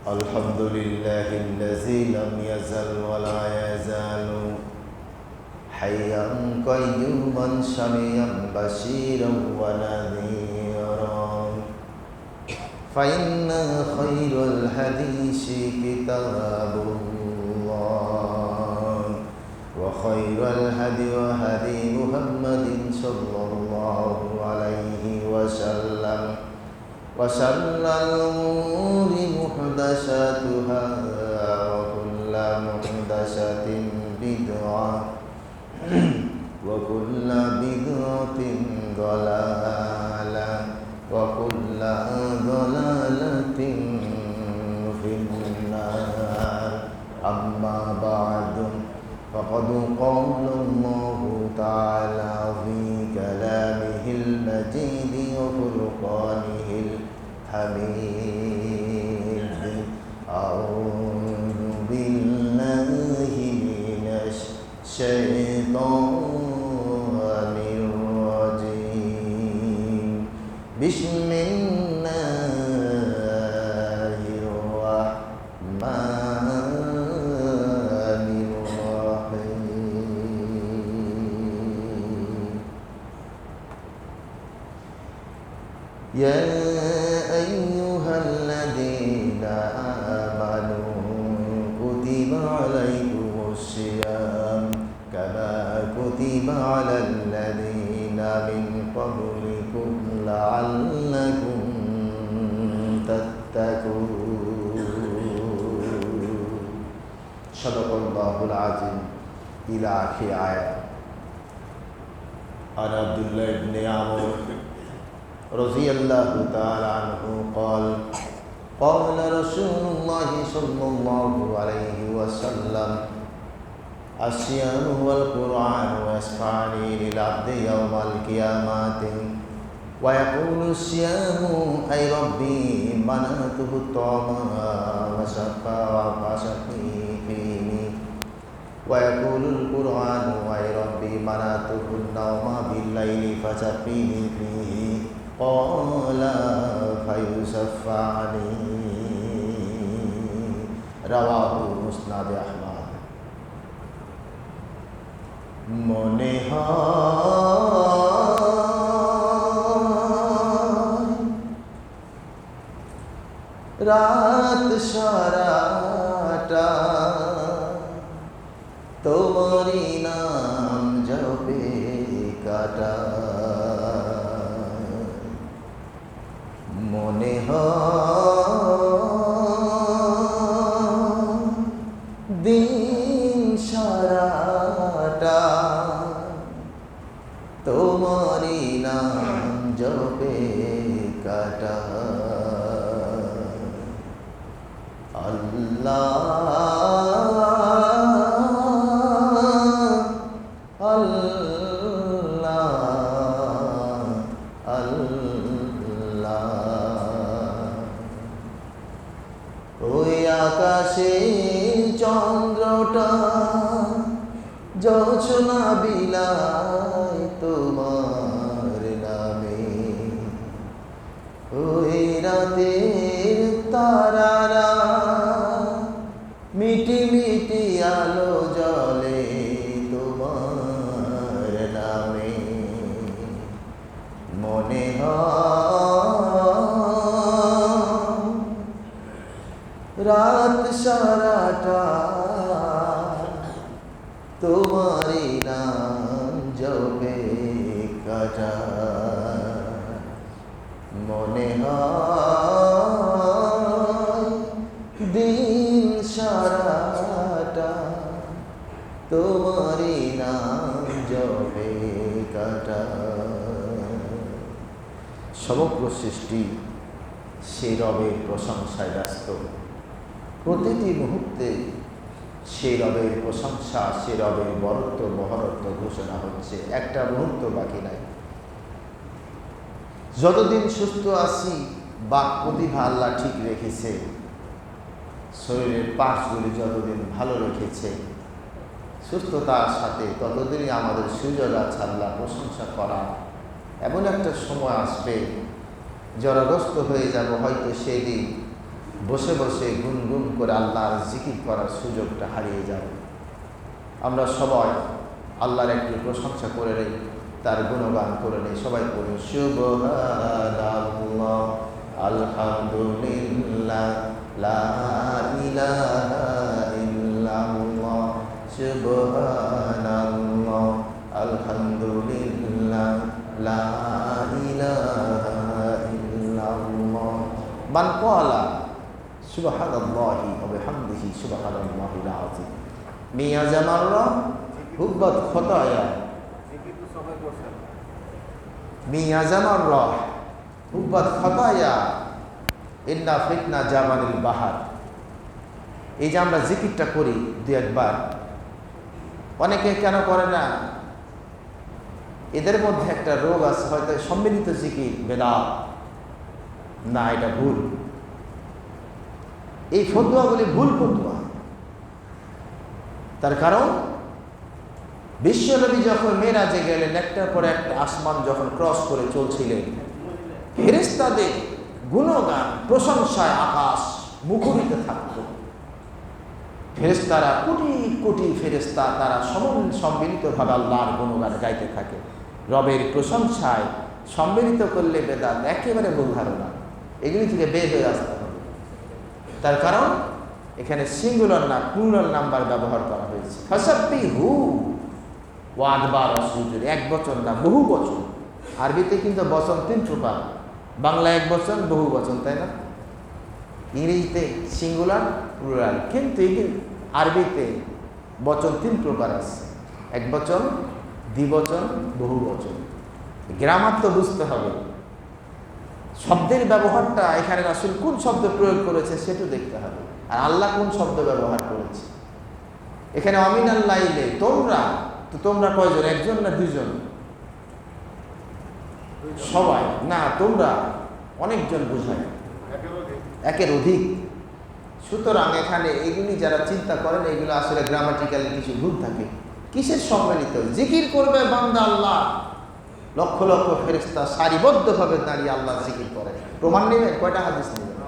الحمد لله الذي لم يزل ولا يزال حيا قيوما سميعا بصيرا ونذيرا فإن خير الحديث كتاب الله وخير الهدي هدي محمد صلى الله عليه وسلم وشر الأمور محدثاتها وكل محدثة بدعة وكل بدعة ضلالة وكل ضلالة في النار أما بعد فقد قال الله تعالى في كلامه المجيد وفرقانه الحميد أعوذ بالله من الشيطان الرجيم بسم الله الرحمن الرحيم يا أيها الذين آمنوا كتب عليكم الصيام كما كتب على الذين من قبلكم لعلكم تتقون صدق الله العظيم إلى آخر آية. عن عبد الله بن عمرو رضي الله تعالى عنه قال قال رسول الله صلى الله عليه وسلم الصيام والقرآن يشفعان للعبد يوم القيامة ويقول الصيام أي ربي منعته الطعام وشفيني ويقول القرآن أي ربي منعته النوم بالليل فشفيني فيه قال فيشفعني رواه مسند أحمد মনে হয় রাত সারাটা তোমারই নাম জপে কাটায় মনে হয় দিন সারাটা তোমারই নাম জপে কাটায় আল্লাহ আল্লাহ আল্লাহ ওই আকাশে চন্দ্রটা জোছনা বিলায় তোমার নামে ওই রাতের তারারা মিটি মিটি আলো জ্বলে তোমার নামে মনে হয় রাত সারাটা তোমারই নাম জপে কাটায় মনে হয় দিন সারাটা তোমারই নাম জপে কাটায় সমগ্র সৃষ্টি সেই রবের প্রশংসায় ব্যস্ত প্রতিটি মুহূর্তে সেই রবের প্রশংসা সে রবের বরত্ব মহরত্ব ঘোষণা হচ্ছে একটা মুহূর্ত বাকি নাই যতদিন সুস্থ আছি বাক প্রতিভা আল্লাহ ঠিক রেখেছে শরীরের পাশগুলি যতদিন ভালো রেখেছে সুস্থতার সাথে ততদিনই আমাদের সুযোগ আছে আল্লাহ প্রশংসা করা এমন একটা সময় আসবে জরাগ্রস্ত হয়ে যাব হয়তো সেই দিন বসে বসে গুনগুন করে আল্লাহর জিকির করার সুযোগটা হারিয়ে যাবে। আমরা সবাই আল্লাহর একটু প্রশংসা করে নেই, তার গুণগান করে নেই। সবাই বলুন সুবহানাল্লাহ, আলহামদুলিল্লাহ, লা ইলাহা ইল্লাল্লাহ, সুবহানাল্লাহ, আলহামদুলিল্লাহ, লা ইলাহা ইল্লাল্লাহ। মান ক্বালা সুবহানাল্লাহি ওয়া বিহামদিহি সুবহানাল্লাহিল আযীম মি'আতা মাররা হুব্বাত খতায়া মি'আতা মাররা হুব্বাত খতায়া ইন্না ফিতনা জামানিল বাহার। এই যে আমরা জিকিরটা করি দুই একবার, অনেকে কেন করে না? এদের মধ্যে একটা রোগ আছে, হয়তো সম্মিলিত জিকির বেদাত না, এটা ভুল। এই ফতোয়াগুলি ভুল ফতোয়া। তার কারণ বিশ্বনবী যখন মেরাজে গেলেন, একটার পর একটা আসমান যখন ক্রস করে চলছিলেন, ফেরেশতাদের গুণগান প্রশংসায় আকাশ মুখরিত থাকত। ফেরেশতারা কোটি কোটি ফেরেশতা তারা সম্মিলিতভাবে আল্লাহর গুণগান গাইতে থাকে। রবের প্রশংসায় সম্মিলিত করলে বেদাত একেবারে ভুল ধারণা, এগুলি থেকে বের হয়ে আসতে হবে। তার কারণ এখানে সিঙ্গুলার না প্লুরাল নাম্বার ব্যবহার করা হয়েছে। ফাসাব্বিহু ওয়া আদবারা সুজুদ, এক বচন না বহু বচন। আরবিতে কিন্তু বচন 3 প্রকার, বাংলা এক বচন বহু বচন, তাই না? ইংরেজিতে সিঙ্গুলার প্লুরাল, কিন্তু আরবিতে বচন 3 প্রকার আছে, এক বচন, দ্বিবচন, বহু বচন। গ্রামার তো বুঝতে হবে, শব্দের ব্যবহারটা এখানে রাসূল কোন শব্দ প্রয়োগ করেছে সেটা দেখতে হবে, আর আল্লাহ কোন শব্দ ব্যবহার করেছে। এখানে অমিনাল লাইলে তোমরা, তো তোমরা কয়জন? একজন না দুইজন? সবাই না, তোমরা অনেকজন বোঝায়, একের অধিক। সুতরাং এখানে এগুলি যারা চিন্তা করেন, এগুলো আসলে গ্রামাটিক্যালি কিছু ভুল থাকে। কিসের সম্মিলিত? জিকির করবে বান্দা আল্লাহ, লক্ষ লক্ষ ফেরেশতা সারিবদ্ধভাবে দাঁড়িয়ে আল্লাহ জিকির করে। প্রমাণ নেবেন? কয়টা হাদিস নেবেন?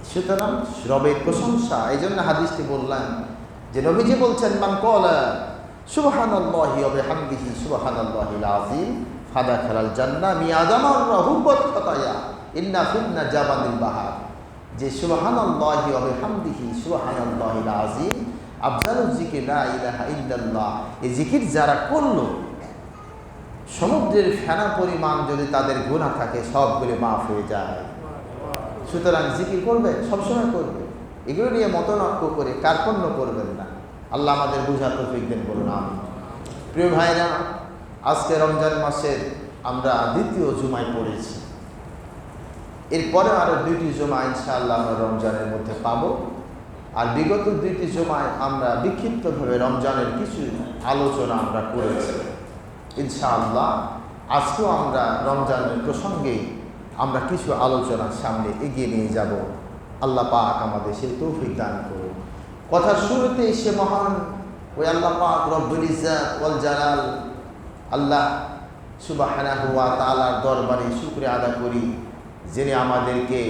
সুতরাং রবের প্রশংসা, এই জন্য হাদিসটি বললাম যে নবীজি বলছেন মান ক্বালা সুবহানাল্লাহি ওয়া বিহামদিহি সুবহানাল্লাহিল আযীম ফাদাখালাল জান্নাহ মি'আতা মাররা হুব্বাত খতায়া ইন্না ফিতনা জামানিল বাহার। যে সুবহানাল্লাহি ওয়া বিহামদিহি সুবহানাল্লাহিল আযীম আফজালুজ যিকরি লা ইলাহা ইল্লাল্লাহ, এই জিকির যারা করলো, সমুদ্রের ফেনা পরিমাণ যদি তাদের গুনাহ থাকে সবগুলো মাফ হয়ে যায়। সুতরাং জিকির করবে, সবসময় করবে, এগুলো নিয়ে মতনক্য করে কার্পণ্য করবেন না। আল্লাহ আমাদের বুঝার তৌফিক দেন, বলুন আমিন। প্রিয় ভাইরা, আজকে রমজান মাসের আমরা দ্বিতীয় জুমায় পড়েছি। এরপরে আরও 2টি জুমা ইনশাআল্লাহ আমরা রমজানের মধ্যে পাবো। আর বিগত 2টি জুমায় আমরা বিক্ষিপ্তভাবে রমজানের কিছু আলোচনা আমরা করেছি। ইনশাআল্লাহ আজকেও আমরা রমজানের প্রসঙ্গে আমরা কিছু আলোচনার সামনে এগিয়ে নিয়ে যাব। আল্লাহ পাক আমাদের সেই তৌফিক দান করুন। কথার শুরুতে সে মহান ওই আল্লাহ পাক রব্বুল ইজ্জাত ওয়াল জালাল আল্লাহ সুবহানাহু ওয়া তাআলার দরবারে শুকরিয়া আদা করি, যিনি আমাদেরকে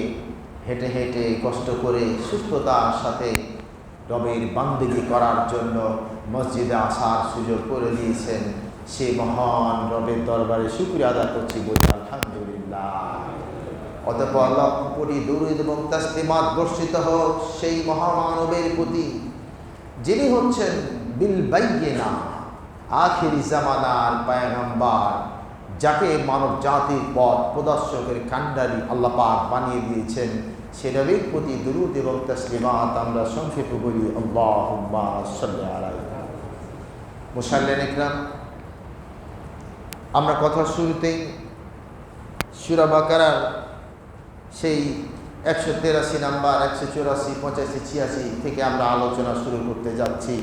হেঁটে হেঁটে কষ্ট করে সুস্থতার সাথে রবের বান্দেগী করার জন্য মসজিদে আসার সুযোগ করে দিয়েছেন। সে মহান রবের দরবারে শুকরিয়া আদা করছি, বলি আলহামদুলিল্লাহ। অতঃপর লক্ষ কোটি দুরূদ এবং তাসলিমাত বর্ষিত হোক সেই মহামানবের প্রতি, যিনি হচ্ছেন বিল বাইয়িনা আখিরি জামানার পয়গম্বর, যাকে মানব জাতির পথ প্রদর্শকের কাণ্ডারি আল্লাহ পাক বানিয়ে দিয়েছেন। সে নবীর প্রতি দুরূদ এবং তাসলিমাত আমরা সংক্ষেপে বলি আল্লাহুম্মা সাল্লি আলাইহি। মুসাল্লিন ইকরাম, আমরা কথার শুরুতেই সূরা বাকারার সেই 183 নাম্বার, 184, 85, 86 থেকে আমরা আলোচনা শুরু করতে যাচ্ছি।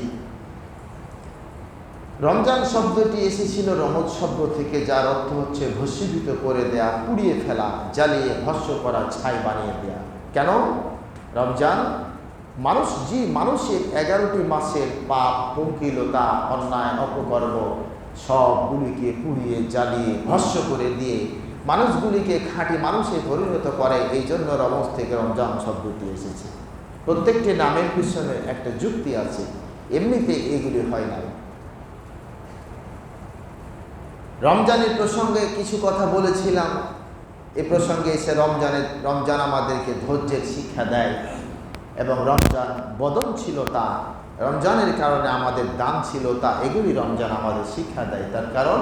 রমজান শব্দটি এসেছিল রমজ শব্দ থেকে, যার অর্থ হচ্ছে ভস্মীভূত করে দেয়া, পুড়িয়ে ফেলা, জ্বালিয়ে ভস্ম করা, ছাই বানিয়ে দেয়া। কেন? রমজান মানুষের 11টি মাসের পাপ, পঙ্কিলতা, অন্যায়, অপকর্ম সবগুলিকে পুড়িয়ে জ্বালিয়ে ভস্ম করে দিয়ে মানুষগুলিকে খাঁটি মানুষে পরিণত করে। এই জন্য রমজ থেকে রমজান শব্দটি এসেছে। প্রত্যেকটি নামের পিছনে একটা যুক্তি আছে, এমনিতে এগুলি হয় না। রমজানের প্রসঙ্গে কিছু কথা বলেছিলাম। এ প্রসঙ্গে এসে রমজান আমাদেরকে ধৈর্যের শিক্ষা দেয় এবং রমজান বদনশীলতা, রমজানের কারণে আমাদের দানশীলতা, এগুলি রমজান আমাদের শিক্ষা দেয়। তার কারণ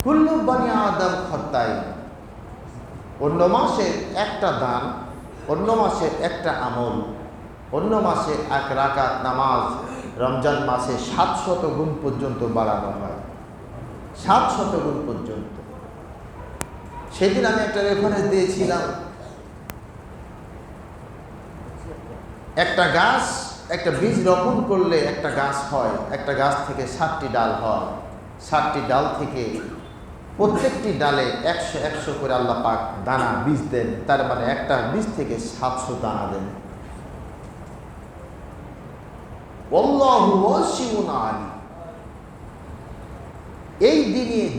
কুল্লু বনি আদম খত্তাই, অন্য মাসে একটা দান, অন্য মাসে একটা আমল, অন্য মাসে এক রাকাত নামাজ রমজান মাসে 700 গুণ পর্যন্ত বাড়ানো হয়, 700 গুণ পর্যন্ত। সেদিন আমি একটা রেফারেন্স দিয়েছিলাম, একটা গাছ, একটা বীজ রোপণ করলে একটা গাছ হয়, একটা গাছ থেকে 7টি ডাল হয়, 7টি ডাল থেকে প্রত্যেকটি ডালে 100 করে আল্লাহ পাক দানা বীজ দেন। তার মানে একটা বীজ থেকে 700 দানা দেন। আল্লাহু ওয়াসিউন আলী। এই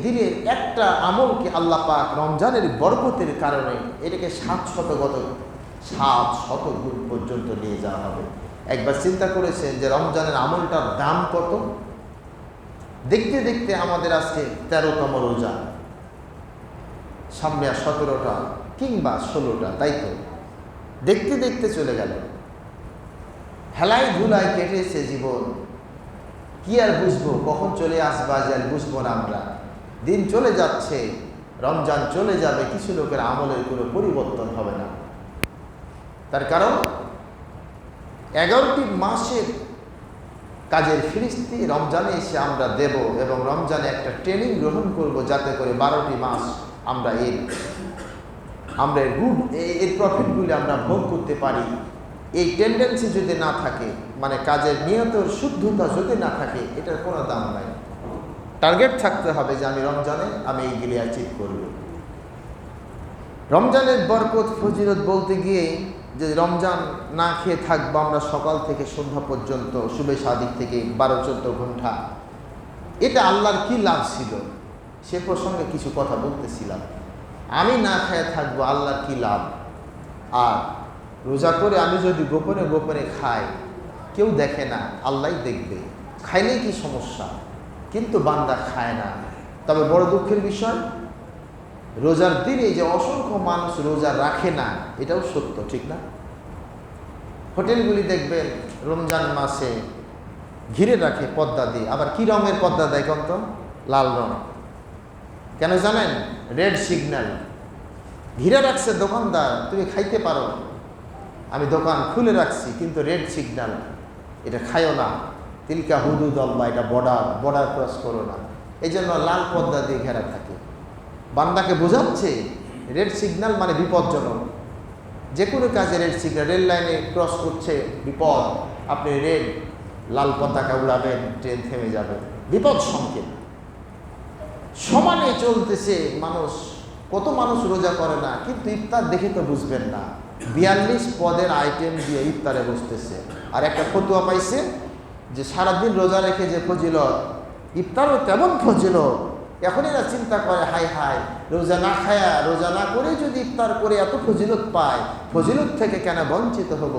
দিনের একটা আমলকে আল্লাহ পাক রমজানের বরকতের কারণে এটাকে 700 গুণ পর্যন্ত নিয়ে যাওয়া হবে। একবার চিন্তা করেছেন যে রমজানের আমলটার দাম কত? দেখতে দেখতে আমাদের আজকে 13তম রোজা, সামনে 17টা কিংবা 16টা, তাই তো দেখতে দেখতে চলে গেল। হেলায় ধুলায় কেটেছে জীবন। কি আর বুঝবো কখন চলে আসবা, যে আর বুঝবো না আমরা। দিন চলে যাচ্ছে, রমজান চলে যাবে, কিছু লোকের আমলের কোনো পরিবর্তন হবে না। তার কারণ 11টি মাসের কাজের ফিরিস্তি রমজানে এসে আমরা দেব এবং রমজানে একটা ট্রেনিং গ্রহণ করব, যাতে করে 12টি মাস আমরা এর প্রফিটগুলি আমরা ভোগ করতে পারি। এই টেন্ডেন্সি যদি না থাকে, মানে কাজের নিয়তের শুদ্ধতা যদি না থাকে, এটার কোনো দাম নাই। টার্গেট থাকতে হবে যে আমি রমজানে আমি এইগুলি অ্যাচিভ করব। রমজানের বরকত ফজিলত বলতে গিয়ে যে রমজান না খেয়ে থাকবো আমরা সকাল থেকে সন্ধ্যা পর্যন্ত, শুভে সাদিক থেকে 12-14 ঘন্টা, এটা আল্লাহর কি লাভ ছিল সে প্রসঙ্গে কিছু কথা বলতেছিলাম। আমি না খেয়ে থাকবো, আল্লাহর কি লাভ? আর রোজা করে আমি যদি গোপনে গোপনে খাই, কেউ দেখে না, আল্লাহই দেখবে। খাইলেই কি সমস্যা? কিন্তু বান্দা খায় না। তবে বড় দুঃখের বিষয়, রোজার দিনে যে অসংখ্য মানুষ রোজা রাখে না, এটাও সত্য, ঠিক না? হোটেলগুলি দেখবেন রমজান মাসে ঘিরে রাখে পর্দা দিয়ে। আবার কি রঙের পর্দা দেয় কোন তো? লাল রং। কেন জানেন? রেড সিগন্যাল ঘিরে রাখছে দোকানদার, তুমি খাইতে পারো, আমি দোকান খুলে রাখছি, কিন্তু রেড সিগন্যাল, এটা খাইও না, তিলকা হুদুদ আল্লাহ, এটা বর্ডার ক্রস করো না। এই জন্য লাল পর্দা দিয়ে ঘেরা থাকে। বান্দাকে বোঝাচ্ছে রেড সিগন্যাল মানে বিপজ্জনক। যে কোনো কাজে রেড সিগন্যাল, রেল লাইনে ক্রস করছে বিপদ, আপনি লাল পতাকা উড়াবেন, ট্রেন থেমে যাবে, বিপদ সংকেত। সমানে চলতেছে মানুষ, কত মানুষ রোজা করে না, কিন্তু ইফতার দেখে তো বুঝবেন না, 42 পদের আইটেম দিয়ে ইফতারে বসতেছে। আর একটা ফতুয়া পাইছে যে সারাদিন রোজা রেখে যে ফজিলত, ইফতারও তেমন ফজিলত। এখন এরা চিন্তা করে, হাই হাই, রোজা না খায়া, রোজা না করে যদি ইফতার করে এত ফজিলত পায়, ফজিলত থেকে কেন বঞ্চিত হব?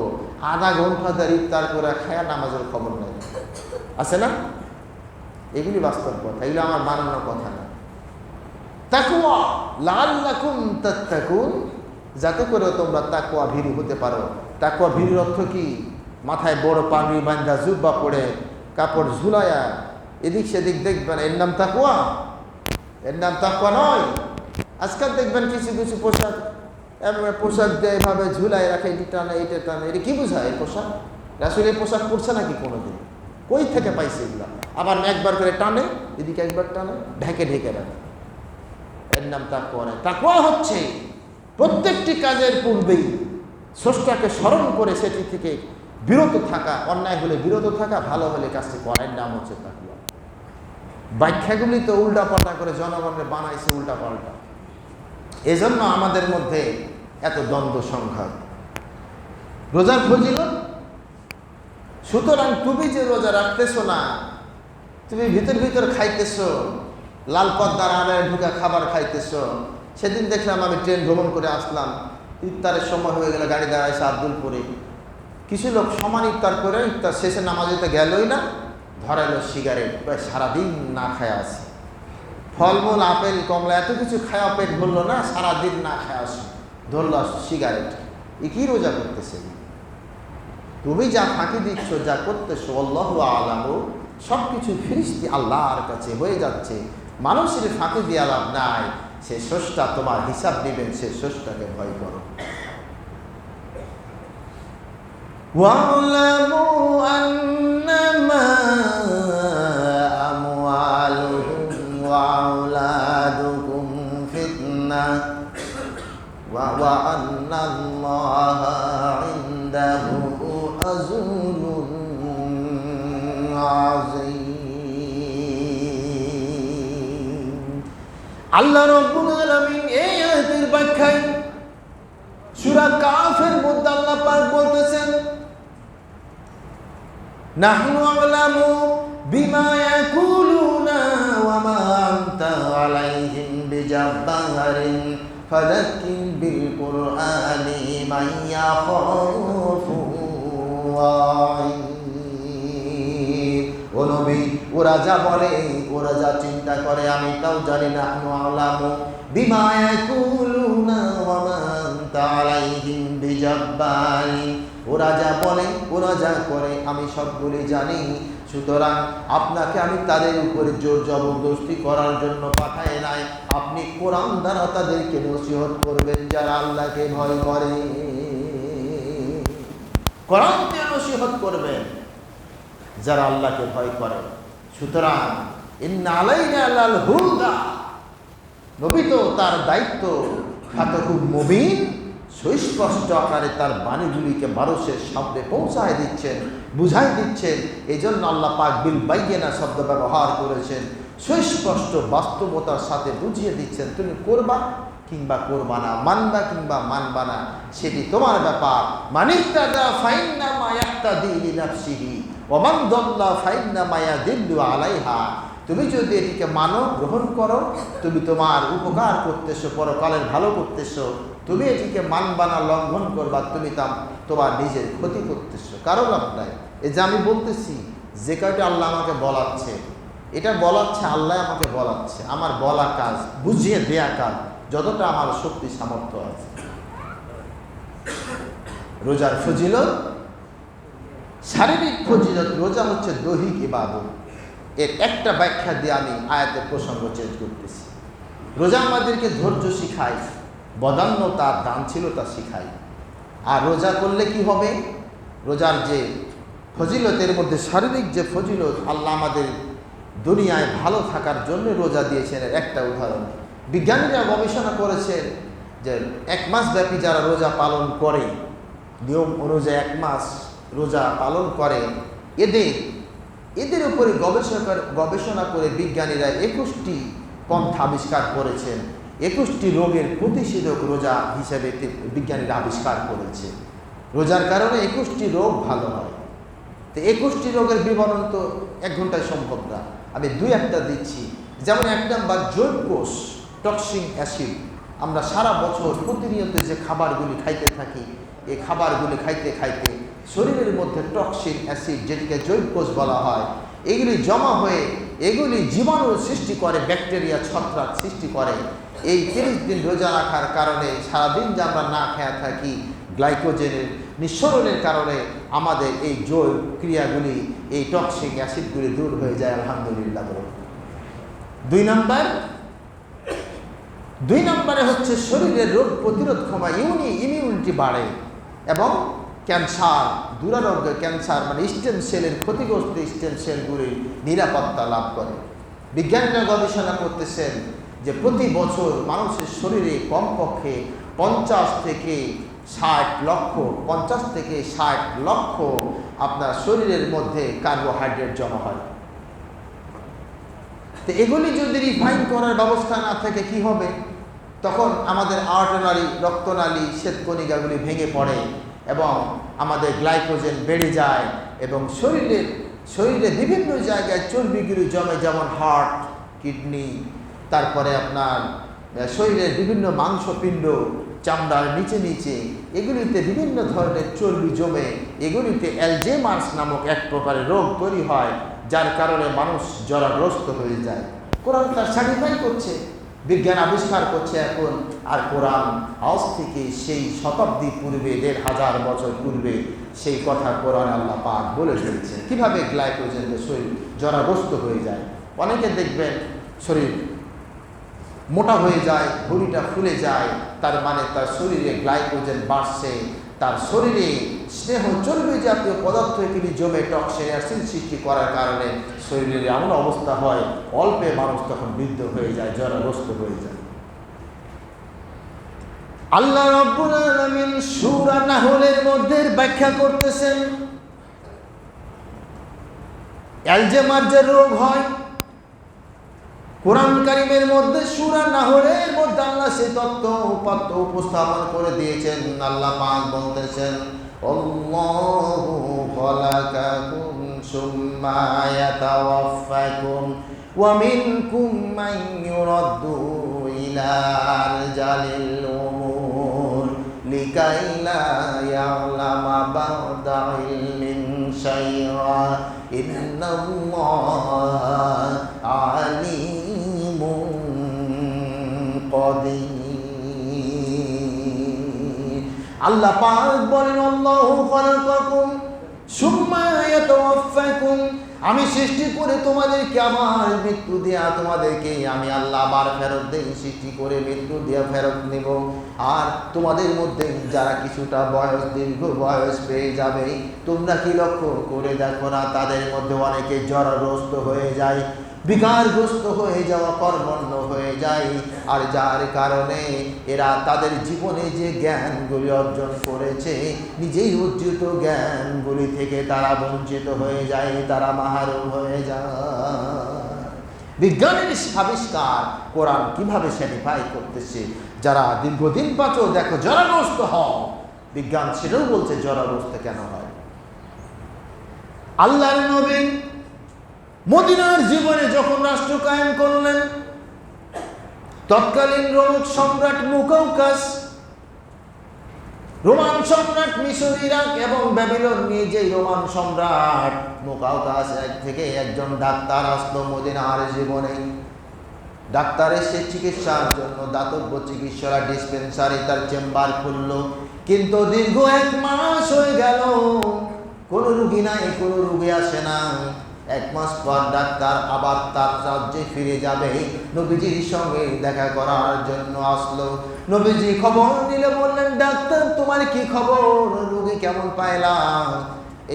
আধা ঘন্টা ধরে ইফতার করে খায়া নামাজের খবর নেই, আছে না? এগুলি বাস্তব কথা, এগুলো আমার বানানোর কথা না। তাকওয়া লাআল্লাকুম তাত্তাকুন, যাতে করে তোমরা তাকওয়া ভীরু হতে পারো। তাকওয়া ভীরুর অর্থ কি? মাথায় বড় পাগড়ি বাঁধা, জুব্বা পরে, কাপড় ঝুলায়া এদিক সেদিক দেখবেন, এর নাম তাকওয়া? এর নাম তাকওয়া নয়। আজকাল দেখবেন কিছু কিছু পোশাক দিয়ে এভাবে ঝুলাই রাখে, এটি টানে, এটা টানে, এটা কি বোঝায়? এই পোশাক আসলে এই পোশাক পরছে নাকি কোনোদিন? কই থেকে পাইছে এগুলা? আবার একবার করে টানে, এদিকে একবার টানে, ঢেকে ঢেকে রাখে, এর নাম তাকওয়া নয়। তাকওয়া হচ্ছে প্রত্যেকটি কাজের পূর্বেই স্রষ্টাকে স্মরণ করে সেটি থেকে বিরত থাকা, অন্যায় হলে বিরত থাকা, ভালো হলে কাজটি করার নাম হচ্ছে তাকওয়া। ব্যাখ্যাগুলি তো উল্টা পাল্টা করে জনগণকে বানাইছে উল্টা পাল্টা, এজন্য আমাদের মধ্যে এত দ্বন্দ্ব সংঘাত। রোজার ফজিলত, সুতরাং তুমি যে রোজা রাখতেছো না, তুমি ভিতর ভিতর খাইতেছো, লাল পদ্মার আড়ায় ঢুকা খাবার খাইতেছো, সেদিন দেখলাম আমি ট্রেন ভ্রমণ করে আসলাম, ইফতারের সময় হয়ে গেলে গাড়ি দাঁড়াইছে আব্দুলপুরে। কিছু লোক সমান ইফতার করে ইফতার শেষে নামাজে তো গেলই না, ধরাইলো সিগারেট, প্রায় সারাদিন না খায় আসে। ফলমূল আপেল কমলা এত কিছু খাওয়া পেট ভরলো না, সারাদিন না খায় আসে, ধরলো সিগারেট। এ কি রোজা করতেছে? তুমি যা ফাঁকি দিচ্ছ, যা করতেছো, আল্লাহু আলামু, সব কিছু ফিরিস্তি আল্লাহর কাছে হয়ে যাচ্ছে। মানুষের ফাঁকি দিয়ে লাভ নাই, সে স্রষ্টা তোমার হিসাব নেবেন, সে স্রষ্টাকে ভয় করো। ওয়ালামু আন্নামা আমওয়ালুকুম ওয়া আওলাদুকুম ফিতনাহ ওয়া আন্নাল্লাহা ইনদাহু আজরুন আযীম। আল্লাহ রাব্বুল আলামিন এই আয়াতের ব্যাখ্যায় সূরা কাফের মধ্যে আল্লাহ পাক বলতেছেন, নাহনু আ'লামু বিমা ইয়াকুলুনা ওয়া মা আনতা আলাইহিম বিজাব্বারিন ফাযাক্কির বিল কুরআনি মান ইয়াখাফু ওয়াঈদ। ও নবী, ওরা যা বলে, ওরা যা চিন্তা করে, আমি তাও জানি। নাহনু আ'লামু বিমা ইয়াকুলুনা ওয়া মা আনতা আলাইহিম বিজাব্বারিন। ওরা যা বলে, ওরা যা করে, আমি সবগুলি জানি। সুতরাং আপনাকে আমি তাদের উপরে জোর জবরদস্তি করার জন্য পাঠাই নাই। আপনি কোরআন দ্বারা তাদেরকে নসিহত করবেন যারা আল্লাহকে ভয় করে। কোরআন দিয়ে নসিহত করবেন যারা আল্লাহকে ভয় করে। সুতরাং ইন্না আলাইনা লাল হুদা, নবী তো তার দায়িত্ব ফাতাহুল মুবিন, সুস্পষ্ট আকারে তার বাণীগুলিকে মানুষের সামনে পৌঁছায় দিচ্ছেন, বুঝাই দিচ্ছেন। এই জন্য আল্লাহ পাক বিল বাইয়িনা শব্দ ব্যবহার করেছেন, সুস্পষ্ট বাস্তবতার সাথে বুঝিয়ে দিচ্ছেন। তুমি করবা কিংবা করবা না, মানবা কিংবা মানবা না, সেটি তোমার ব্যাপার। মানিত্তাদা ফাইন্নামা ইয়াহতাদি লিনাফসিহি ওয়া মান দাল্লা ফাইন্নামা ইয়াদিল্লু আলাইহা। তুমি যদি এটিকে মানো, গ্রহণ করো, তুমি তোমার উপকার করতেছো, পরকালের ভালো করতেছো। তুমি এটিকে মানবা না, লঙ্ঘন করবা, তুমি তোমার নিজের ক্ষতি করতেছো, কারো লাভ নাই। এই যে আমি বলতেছি, যে কাউকে আল্লাহ আমাকে বলাচ্ছে, এটা বলাচ্ছে আল্লাহ আমাকে বলাচ্ছে, আমার বলা কাজ, বুঝিয়ে দেয়া কাজ, যতটা আমার শক্তি সামর্থ্য আছে। রোজার ফজিলত, শারীরিক ফজিলত। রোজা হচ্ছে দৈহিক ইবাদত। এর একটা ব্যাখ্যা দিয়ে আমি আয়াতের প্রসঙ্গ চেঞ্জ করতেছি। রোজা আমাদেরকে ধৈর্য শিখায়, বদান্যতা, দানশীলতা শিখায়। আর রোজা করলে কি হবে? রোজার যে ফজিলতের মধ্যে শারীরিক যে ফজিলত, আল্লাহ আমাদের দুনিয়ায় ভালো থাকার জন্য রোজা দিয়েছেন। এর একটা উদাহরণ, বিজ্ঞানীরা গবেষণা করেছেন যে 1 মাস ব্যাপী যারা রোজা পালন করে, নিয়ম অনুযায়ী 1 মাস রোজা পালন করে, এদের উপরে গবেষণা করে বিজ্ঞানীরা 21টি পন্থা আবিষ্কার করেছেন। 21টি রোগের প্রতিষেধক রোজা হিসেবে বিজ্ঞানীরা আবিষ্কার করেছে। রোজার কারণে 21টি রোগ ভালো হয়। তো 21টি রোগের বিবরণ তো 1 ঘন্টায় সম্ভব না, আমি 2-1টা দিচ্ছি। যেমন 1 নাম্বার, জৈব কোষ, টক্সিন অ্যাসিড। আমরা সারা বছর প্রতিনিয়ত যে খাবারগুলি খাইতে থাকি, এই খাবারগুলি খাইতে খাইতে শরীরের মধ্যে টক্সিন অ্যাসিড, যেটিকে জৈব কোষ বলা হয়, এগুলি জমা হয়ে এগুলি জীবাণু সৃষ্টি করে, ব্যাকটেরিয়া, ছত্রাক সৃষ্টি করে। এই 30 দিন রোজা রাখার কারণে, সারাদিন যে আমরা না খেয়ে থাকি, গ্লাইকোজেনের নিঃসরণের কারণে আমাদের এই জৈব ক্রিয়াগুলি, এই টক্সিক অ্যাসিডগুলি দূর হয়ে যায়, আলহামদুলিল্লাহ। 2 নম্বরে হচ্ছে শরীরের রোগ প্রতিরোধ ক্ষমতা, ইমিউনিটি বাড়ে এবং ক্যান্সার, দুরারোগ্য ক্যান্সার মানে স্টেম সেলের ক্ষতিগ্রস্ত স্টেম সেলগুলি নিরাপত্তা লাভ করে। বিজ্ঞানীরা গবেষণা করতেছেন যে প্রতি বছর মানুষের শরীরে কমপক্ষে 50 থেকে 60 লক্ষ আপনার শরীরের মধ্যে কার্বোহাইড্রেট জমা হয়। তো এগুলি যদি রিফাইন করার ব্যবস্থা না থাকে কি হবে? তখন আমাদের আর্টারি, রক্তনালী, শ্বেতকণিকাগুলি ভেঙে পড়ে এবং আমাদের গ্লাইকোজেন বেড়ে যায় এবং শরীরে বিভিন্ন জায়গায় চর্বিগুলি জমে, যেমন হার্ট, কিডনি, তারপরে আপনার শরীরের বিভিন্ন মাংসপিণ্ড, চামড়ার নিচে নিচে এগুলিতে বিভিন্ন ধরনের চর্বি জমে এগুলিতে অ্যালজেইমার্স নামক এক প্রকারের রোগ তৈরি হয়, যার কারণে মানুষ জরাগ্রস্ত হয়ে যায়। কোরআন তার সার্টিফাই করছে, বিজ্ঞান আবিষ্কার করছে এখন। আর কোরআন আজ থেকে সেই শতাব্দী পূর্বে, ১,৫০০ বছর পূর্বে সেই কথা কোরআন আল্লাহ পাক বলে ফেলছে কীভাবে গ্লাইকোজেনের শরীর জরাগ্রস্ত হয়ে যায়। অনেকে দেখবেন শরীর মোটা হয়ে যায়, ভুঁড়িটা ফুলে যায়, তার মানে তার শরীরে গ্লাইকোজেন বাড়ছে, তার শরীরে স্নেহ চর্বি জাতীয় পদার্থ এগুলি জমে টক্সিন অ্যাসিড সৃষ্টি করার কারণে শরীরের এমন অবস্থা হয়, অল্পে মানুষ তখন বৃদ্ধ হয়ে যায়, জরাগ্রস্ত হয়ে যায়। আল্লাহ রাব্বুল আলামিন সূরা নাহলের মধ্যে ব্যাখ্যা করতেছেন অ্যালজেইমার যে রোগ হয়, কোরআন কারীমের মধ্যে সূরা নাহলের মধ্যে আল্লাহ সেই তত্ত্ব উপাত্ত উপস্থাপন করে দিয়েছেন। আল্লাহ পাক বলতেছেন, আল্লাহু খালাকাকুম সুম্মা ইয়াতাওয়াফাকুম ওয়া মিনকুম মান ইউরাদ্দু ইলা আরজালিল উমুর লিকাইলা ইয়ালামা বা'দা ইলমিন শাইআ ইন্নাল্লাহা আলিমুন কাদির। আল্লাহ পাক বলেন, আল্লাহু খালাকাকুম সুম্মা ইয়াতাওয়াফাকুম, আমি সৃষ্টি করে তোমাদেরকে আমার মৃত্যু দেয়া, তোমাদেরকে আমি আল্লাহ আবার ফেরত দেই, সৃষ্টি করে মৃত্যু দেয়া ফেরত নেব। আর তোমাদের মধ্যে যারা কিছুটা বয়স, দীর্ঘ বয়স পেয়ে যাবে, তোমরা কি লক্ষ্য করে দেখো না তাদের মধ্যে অনেকে জরাগ্রস্ত হয়ে যায়, বিকারগ্রস্ত হয়ে যাওয়া, কর্মণ্য হয়ে যায়। আর যার কারণে এরা তাদের জীবনে যে জ্ঞানগুলি অর্জন করেছে, নিজেই অর্জিত জ্ঞানগুলি থেকে তারা বঞ্চিত হয়ে যায়, তারা মাহরুম হয়ে যায়। বিজ্ঞানের আবিষ্কার কোরআন কিভাবে সার্টিফাই করতেছে, যারা দীর্ঘদিন বাঁচো দেখো জরাগ্রস্ত হও, বিজ্ঞান সেটাও বলছে জরাগ্রস্ত কেন হয়। আল্লাহর নবী মদিনার জীবনে যখন রাষ্ট্র কায়েম করলেন, তৎকালীন রোম সম্রাট মুকাউকাস, রোমান সম্রাট মিশর, ইরাক এবং ব্যাবিলন নিয়ে যে রোমান সম্রাট মুকাউকাস থেকে একজন ডাক্তার আসলো মদিনার জীবনে। ডাক্তার এসে চিকিৎসার জন্য দাতব্য চিকিৎসারা ডিসপেন্সারি তার চেম্বার খুললো, কিন্তু দীর্ঘ 1 মাস হয়ে গেল, কোনো রুগী নাই, কোনো রুগী আসে না। 1 মাস পর ডাক্তার আবার তার রাজ্যে ফিরে যাবে, নবীজির সঙ্গে দেখা করার জন্য আসলো। নবীজি খবর নিলে বললেন, ডাক্তার তোমার কি খবর, রোগী কেমন পাইলাম?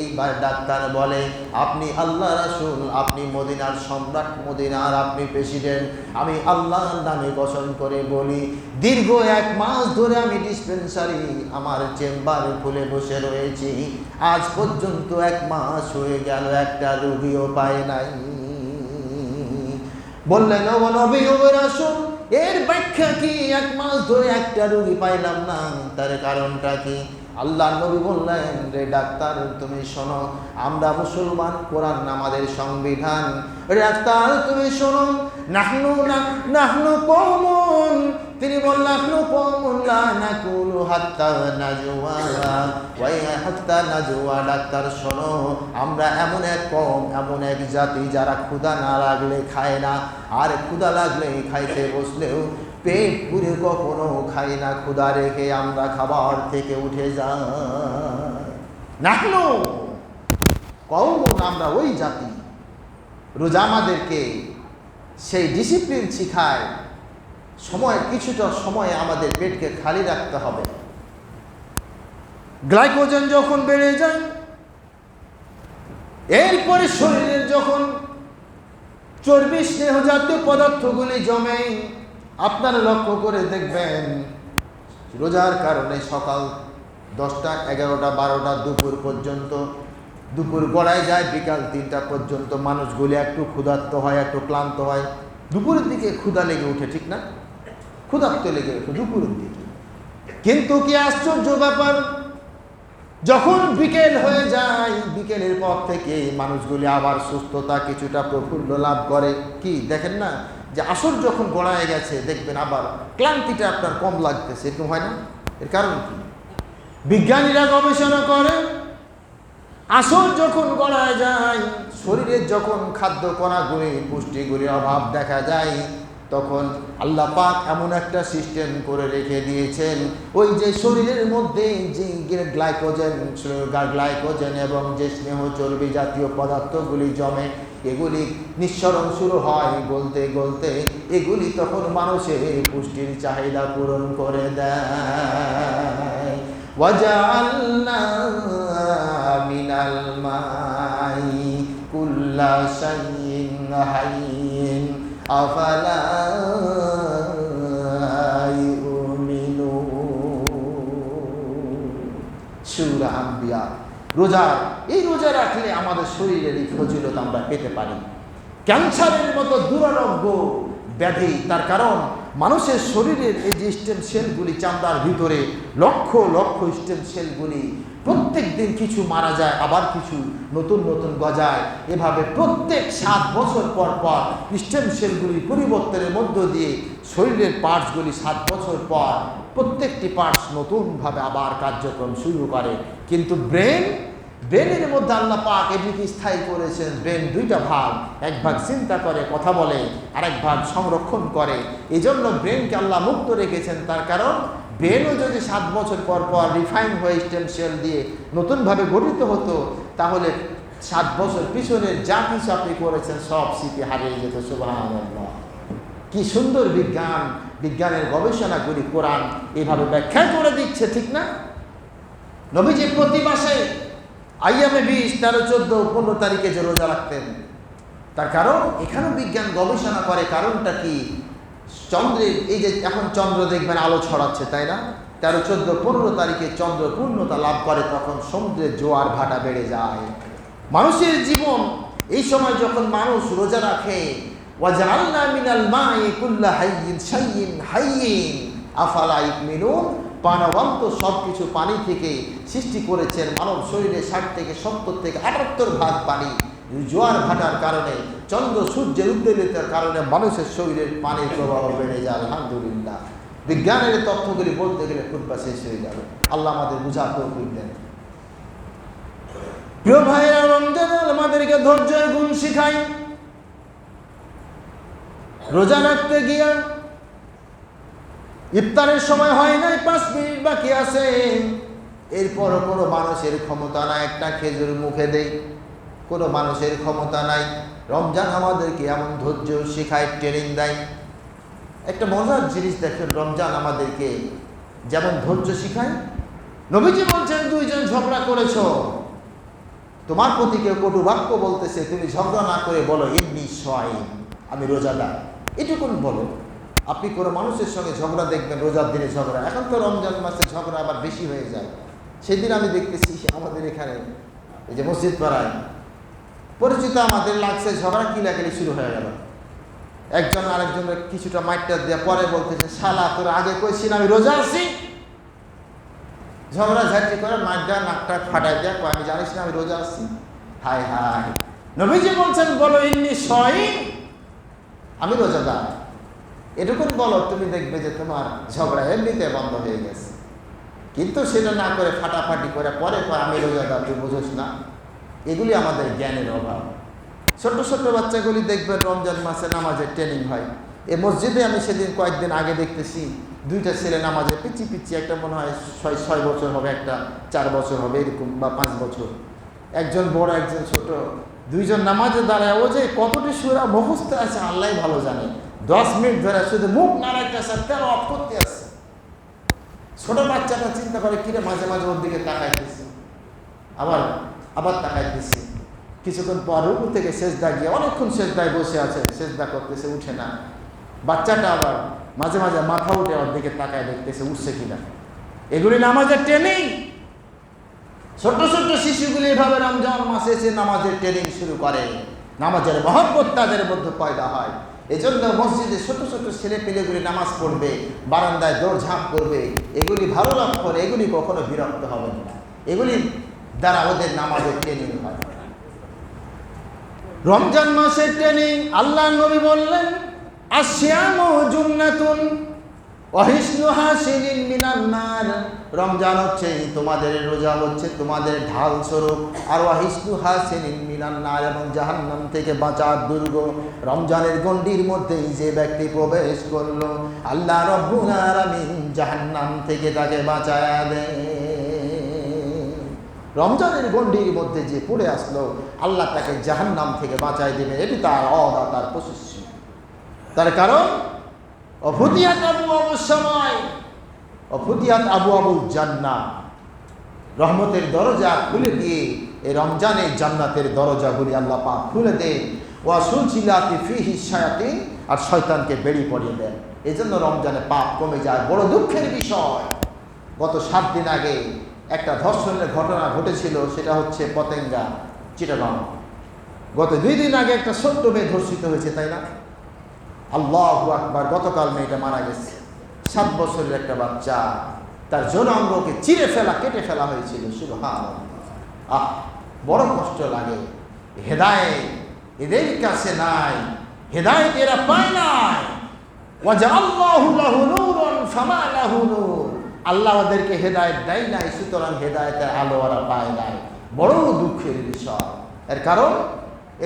এইবার ডাক্তার বলে, আপনি আল্লাহ রাসূল, আপনি মদিনার সম্রাট, মদিনার আপনি প্রেসিডেন্ট, আমি আল্লাহর নামে কসম করে বলি, দীর্ঘ 1 মাস ধরে আমি ডিসপেন্সারি আমার চেম্বার খুলে বসে রয়েছি, আজ পর্যন্ত 1 মাস হয়ে গেল, একটা রোগীও পাই নাই। বললেন, ও নবী, ও রাসূল, এর ব্যাখ্যা কি? 1 মাস ধরে একটা রোগী পাইলাম না, তার কারণটা কি? আল্লাহ নবী বললেন, রে ডাক্তার তুমি শোনো, আমরা মুসলমান, কোরআন আমাদের সংবিধান। ডাক্তার তুমি শোনো, নাহনু কওমুন, তিনি বললেন, নাহনু কওমুন লা নাকুলু হাত্তা নাজওয়া ওয়া হাত্তা নাজওয়া। ডাক্তার শোনো, আমরা এমন এক কওম, এমন এক জাতি যারা ক্ষুধা না লাগলে খায় না, আর ক্ষুধা লাগলে খাইতে বসলেও পেট পুরে কখনো খাই না, ক্ষুধা রেখে আমরা খাবার থেকে উঠে যাই। নাহনু কওমুন, আমরা ওই জাতি। রোজা আমাদেরকে সেই ডিসিপ্লিন শিখায়, সময় কিছুটা সময় আমাদের পেটকে খালি রাখতে হবে। গ্লাইকোজেন যখন বেড়ে যায়, এরপরে শরীরের যখন চর্বি স্নেহ জাতীয় পদার্থগুলি জমে, আপনারা লক্ষ্য করে দেখবেন রোজার কারণে সকাল 10টা, 11টা, 12টা, দুপুর পর্যন্ত, দুপুর গড়ায় যায় বিকাল 3টা পর্যন্ত মানুষগুলি একটু ক্ষুধার্ত হয়, একটু ক্লান্ত হয়। দুপুরের দিকে ক্ষুধা লেগে উঠে, ঠিক না? ক্ষুধার্ত লেগে উঠে দুপুরের দিকে। কিন্তু কি আশ্চর্য ব্যাপার, যখন বিকেল হয়ে যায়, বিকেলের পর থেকে মানুষগুলি আবার সুস্থতা, কিছুটা প্রফুল্ল লাভ করে। কি দেখেন না, যে আসর যখন গড়ায় গেছে দেখবেন আবার ক্লান্তিটা আপনার কম লাগতেছে, এরকম হয় না? এর কারণ কি? বিজ্ঞানীরা গবেষণা করে আসর যখন গড়ায় যায়, শরীরের যখন খাদ্য কণাগুলি পুষ্টিগুলির অভাব দেখা যায়, তখন আল্লাহ পাক এমন একটা সিস্টেম করে রেখে দিয়েছেন, ওই যে শরীরের মধ্যে যে গ্লাইকোজেন এবং যে স্নেহ চর্বি জাতীয় পদার্থগুলি জমে, এগুলি নিঃসরণ শুরু হয় গলতে গলতে, এগুলি তখন মানুষের পুষ্টির চাহিদা পূরণ করে দেয়। ওয়াজআলনা মিনাল মাই কুল্লা শাইইন হাইয়িন আফালা ইউমিনুন। সূরা আম্বিয়া। এই রোজা রাখলে আমাদের শরীরের এই ফজিলত আমরা পেতে পারি। ক্যান্সারের মতো দুরারোগ্য ব্যাধি, তার কারণ মানুষের শরীরের এই যে স্টেম সেলগুলি, চামড়ার ভিতরে লক্ষ লক্ষ স্টেম সেলগুলি প্রত্যেক দিন কিছু মারা যায়, আবার কিছু নতুন নতুন গজায়। এভাবে প্রত্যেক 7 বছর পর পর স্টেম সেলগুলি পরিবর্তনের মধ্য দিয়ে শরীরের পার্টসগুলি 7 বছর পর প্রত্যেকটি পার্টস নতুনভাবে আবার কার্যক্রম শুরু করে। কিন্তু ব্রেনের মধ্যে আল্লাহ পাক এমনিকে স্থায়ী করেছেন, ব্রেন 2টা ভাগ, এক ভাগ চিন্তা করে কথা বলে, আরেক ভাগ সংরক্ষণ করে। এই জন্য ব্রেনকে আল্লাহ মুক্ত রেখেছেন, তার কারণ ব্রেনও যদি 7 বছর পর পর রিফাইন হয়ে স্টেম সেল দিয়ে নতুনভাবে গঠিত হতো, তাহলে 7 বছর পিছনের যা কিছু আপনি করেছেন সব স্মৃতি হারিয়ে যেত। সুবহানাল্লাহ! কি সুন্দর বিজ্ঞানের গবেষণাগুলি কোরআন এইভাবে ব্যাখ্যা করে দিচ্ছে, ঠিক না? নবীজি প্রতি মাসে আইয়ামে 20, 13, 14, 15 তারিখে যে রোজা রাখতেন, তার কারণ এখানেও বিজ্ঞান গবেষণা করে। কারণটা কি? চন্দ্রের এই যে এখন চন্দ্র দেখবেন আলো ছড়াচ্ছে, তাই না? 13, 14, 15 তারিখে চন্দ্র পূর্ণতা লাভ করে, তখন সমুদ্রের জোয়ার ভাটা বেড়ে যায়। মানুষের জীবন এই সময় যখন মানুষ রোজা রাখে, ওয়াজআলনা মিনাল মাই কুল্লা হাইয়িন শাইইন হাইয়িন আফালা ইউমিনুন, প্রাণবন্ত সব কিছু পানি থেকে সৃষ্টি করেছেন। মানব শরীরে 60 থেকে 70 থেকে 78 ভাগ পানি। জোয়ার ভাটার কারণে, চন্দ্র সূর্যের উদ্বেলিতার কারণে মানুষের শরীরের পানির প্রবাহ বেড়ে যায়। আলহামদুলিল্লাহ! বিজ্ঞানের তথ্যগুলি বলতে গেলে খুতবা শেষ হয়ে যাবে। আল্লাহ আমাদের বুঝার তৌফিক দেন। প্রিয় ভাইরা, রমজান আমাদেরকে ধৈর্যের গুণ শিখায়। রোজা রাখতে গিয়া ইফতারের সময় হয় নাই, 5 মিনিট বাকি আছে, এরপরও কোনো মানুষের ক্ষমতা নাই একটা খেজুর মুখে দেয়, কোনো মানুষের ক্ষমতা নাই। রমজান আমাদেরকে এমন ধৈর্য শেখায়, ট্রেনিং দেয়। একটা মজার জিনিস দেখেন, রমজান আমাদেরকে যেমন ধৈর্য শিখায়, নবীজি বলছেন 2 জন ঝগড়া করেছ, তোমার প্রতি কেউ কটু বাক্য বলতেছে, তুমি ঝগড়া না করে বলো ইন্নী সাইম, আমি রোজাদার, এটুকুন বলো। আপনি কোনো মানুষের সঙ্গে ঝগড়া দেখবেন, রোজার দিনে ঝগড়া। এখন তো রমজান মাসে ঝগড়া আবার বেশি হয়ে যায়। সেদিন আমি দেখতেছি আমাদের এখানে এই যে মসজিদ পাড়ায় পরিচিত আমাদের লাগছে, ঝগড়া কিলাকিলি শুরু হয়ে গেল। একজন আরেকজনের কিছুটা মাইটটা দিয়ে পরে বলতেছে, শালা তোর আগে কইছি না আমি রোজা আছি। ঝগড়া ঝাঁটি করে মাইটটা নাকটা ফাটাই দেয়া, আমি জানিস না আমি রোজা আছি। হায় হায়! নবীজি বলছেন বলো ইন্নী সাইম, আমি রোজাদার, এটুকুন বলো, তুমি দেখবে যে তোমার ঝগড়া এমনিতে বন্ধ হয়ে গেছে। কিন্তু সেটা না করে ফাটাফাটি করে পরে আমি রোজাদার, তুই বুঝোস না। এগুলি আমাদের জ্ঞানের অভাব। ছোট্ট ছোট্ট বাচ্চাগুলি দেখবেন রমজান মাসে নামাজের ট্রেনিং হয়। এই মসজিদে আমি সেদিন কয়েকদিন আগে দেখতেছি 2টা ছেলে নামাজে পিচি পিচি, একটা মনে হয় 6 বছর হবে, একটা 4 বছর হবে এরকম, বা 5 বছর। একজন বড় একজন ছোট, 2 জন নামাজে দাঁড়ায়। ও যে কতটি সূরা মুখস্থ আছে আল্লাহ ভালো জানে। 10 মিনিট ধরে শুধু মুখ নাড়াইতেছে, তেলাওয়াত করতে আছে। ছোট বাচ্চাটা চিন্তা করে, কিরে মাঝে মাঝে ওর দিকে তাকাইতেছে, আবার তাকাইতেছে। কিছুক্ষণ পর রুকু থেকে সেজদা গিয়ে অনেকক্ষণ সেজদায় বসে আছে, সেজদা করতেছে, উঠে না। বাচ্চাটা আবার মাঝে মাঝে মাথা উঠে ওর দিকে তাকায় দেখতেছে উঠছে কিনা। এগুলি নামাজের ট্রেনিং। ছোট্ট ছোট্ট শিশুগুলি এভাবে রমজান মাসে এসে নামাজের ট্রেনিং শুরু করে। নামাজের মহব্বত তাদের মধ্যে পয়দা হয়। এজন্য মসজিদে ছোট ছোট ছেলে পেলেগুলি নামাজ পড়বে, বারান্দায় দৌড়ঝাঁপ করবে, এগুলি ভালো লক্ষণ। এগুলি কখনো বিরক্ত হবে না, এগুলি দ্বারা ওদের নামাজের ট্রেনিং হয়। রমজান মাসের ট্রেনিং আল্লাহ নবী বললেন আসিয়ামু জুন্নাতুন ওয়া হিসনুহা শিরিন মিনান নার। রমজান হচ্ছে তোমাদের রোজা হচ্ছে তোমাদের ঢাল স্বরূপ, আর ওয়া হিসনুহা শিরিন মিনান নার, এবং জাহান্নাম থেকে বাঁচার দুর্গ। রমজানের গণ্ডির মধ্যেই যে ব্যক্তি প্রবেশ করলো, আল্লাহ রাব্বুল আলামিন জাহান্নাম থেকে তাকে বাঁচায়া দেন। রমজানের গণ্ডির মধ্যে যে পড়ে আসলো, আল্লাহ তাকে জাহান্নাম থেকে বাঁচায় দেবে। এটি তার অদা, তার পজিশন। তার কারণ অফুতিয়াত আবওয়াবুস সামাই, অফুতিয়াত আবওয়াবুল জান্নাহ, রহমতের দরজা খুলে দিয়ে এই রমজানে জান্নাতের দরজাগুলি আল্লাহ পাক খুলে দেন। ওয়া সুলসিলাতি ফিহি শায়াতিন, আর শয়তানকে বেরিয়ে পড়িয়ে দেন। এই জন্য রমজানে পাপ কমে যায়। বড় দুঃখের বিষয়, গত 7 দিন আগে একটা ধর্ষণের ঘটনা ঘটেছিল, সেটা হচ্ছে পতেঙ্গা, চিটাগাং। গত 2 দিন আগে একটা ছোট্ট মেয়ে ধর্ষিত হয়েছে, তাই না? আল্লাহু আকবার, গতকাল মেয়েটা মারা গেছে। 7 বছরের একটা বাচ্চা, তার যৌনাঙ্গকে চিরে ফেলা, কেটে ফেলা হয়েছিল। সুবহানাল্লাহ। বড় কষ্ট লাগে। হেদায়েত এদের কাছে নাই, হেদায়েত এরা পায় নাই। ওয়াজআল্লাহু লাহু নূরুন ফামা লাহু নূর, আল্লাহ ওদেরকে হেদায়েত দেয় নাই, সুতরাং হেদায়েতের আলো ওরা পায় নাই। বড় দুঃখের বিষয়। এর কারণ